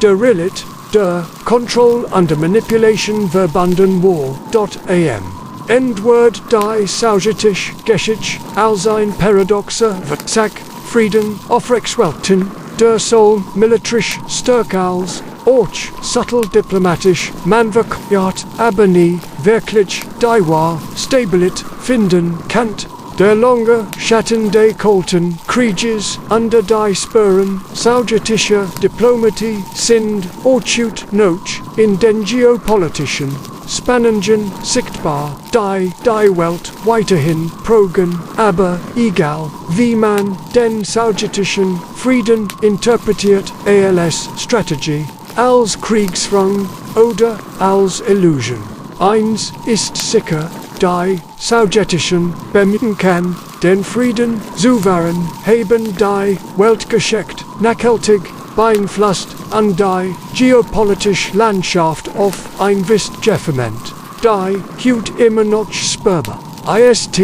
der Realität der Kontrolle und der Manipulation verbunden war. Endwort die sowjetische Geschichte als ein paradoxer Versack, Frieden aufrechterhalten, der soll militärisch stark als auch subtil diplomatisch manverkehrt, aber nie wirklich Dauer Stabilität finden kann. Der lange Schatten des Kalten Krieges unter die Spuren sowjetischer Diplomatie sind auch noch in den geopolitischen Spannungen sichtbar, die Welt weiterhin prägen, aber egal wie man den sowjetischen Frieden interpretiert, als Strategie, als Kriegsrang oder als Illusion. Eins ist sicher, die sowjetischen Bemühungen kann, den Frieden zu wahren, haben die Weltgeschichte nachhaltig beeinflusst und die geopolitische Landschaft auf ein Wissenschaftment, die heute immer noch spürbar ist.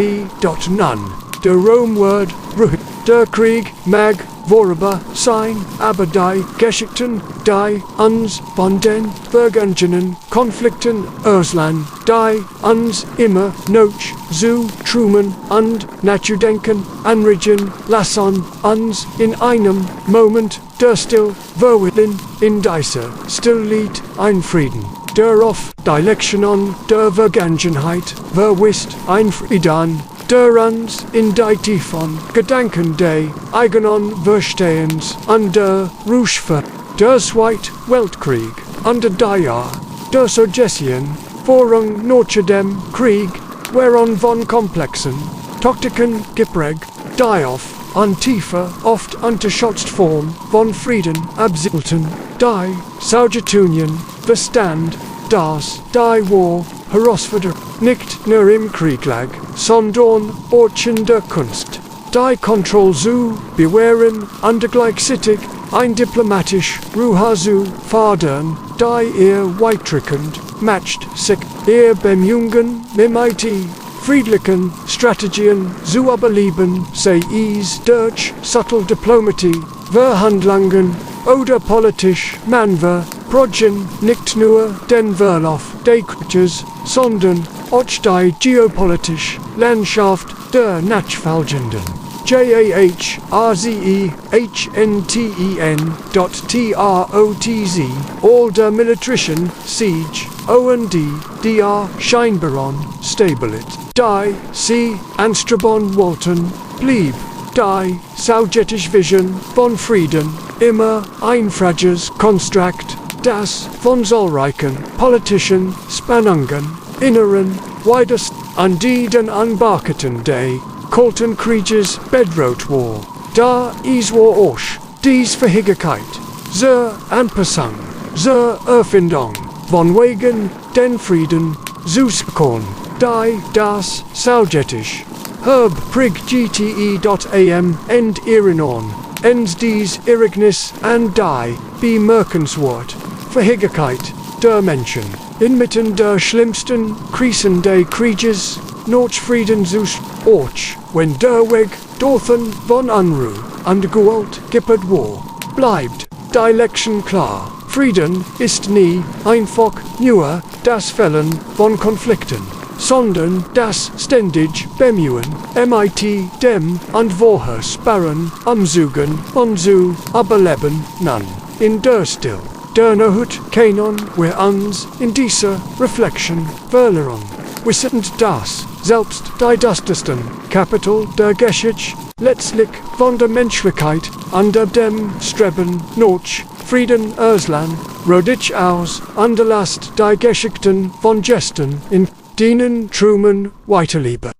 Der Romwort Ruhe, der Krieg mag vorüber sein, aber die Geschichten, die uns von den vergangenen Konflikten erzählen, die uns immer noch zu träumen und nachzudenken anregen, lassen uns in einem Moment der Stillverwirrung in dieser Stillheit ein Frieden, der auf die Lektionen der Vergangenheit verweist, ein Frieden, der uns in die Tiefen Gedanken des eigenen Verstehens an der Ruschfe, der Zweite Weltkrieg, an der Jahr, der Sowjetischen Vorrang nach dem Krieg, whereon von komplexen Taktiken geprägt, die auf an tiefer, oft unterschätzte Form von Frieden abzielten, die Sowjetunion verstand, dass die War Herausforderung nicht nur im Krieg lag, sondern auch in der Kunst. Die Kontrolle zu bewahren und gleichzeitig ein diplomatisch Ruhe zu fördern, die weitreichend matcht sich Bemühungen mit friedlichen Strategien zu überleben, sei es durch subtle Diplomatie, Verhandlungen oder politisch Manöver, projigen nicht nur den Verlauf des Krieges, sondern auch die geopolitische Landschaft der nachfolgenden JAHZEHNTEN.TROTZ all der militärischen Siege und die scheinbaren Stabilität, die sie anstreben wollten, blieb die sowjetische Vision von Frieden immer ein fragiles Konstrukt, das von zahlreichen politischen Spannungen, inneren, weitest an die den Anbauten des Kalten Krieges bedroht war. Da es war auch dies Fähigkeit, zur Anpassung, zur Erfindung, von wegen den Frieden zu sparen, die das Sowjetische Herbeizuführen erinnern, dies Ereignis an die bemerkenswert Fähigkeit der Menschen, inmitten der schlimmsten Krisen des Krieges, nach Frieden zu auch, wenn der Weg dorthin von Unruhe und Gewalt geprägt war, bleibt die Lektion klar. Frieden ist nie einfach nur das Fällen von Konflikten, sondern das ständig Bemühen, dem Unvorhersbaren umzugehen und zu überleben, in der Stil. Der Not kennen wir uns in dieser Reflexion verlieren. Wir sind das, selbst die düstersten Kapitel der Geschichte, letztlich von der Menschlichkeit unter dem Streben nach Frieden Ausland, rodet aus und lasst die Geschichten von Gesten in denen Truman weiterleben.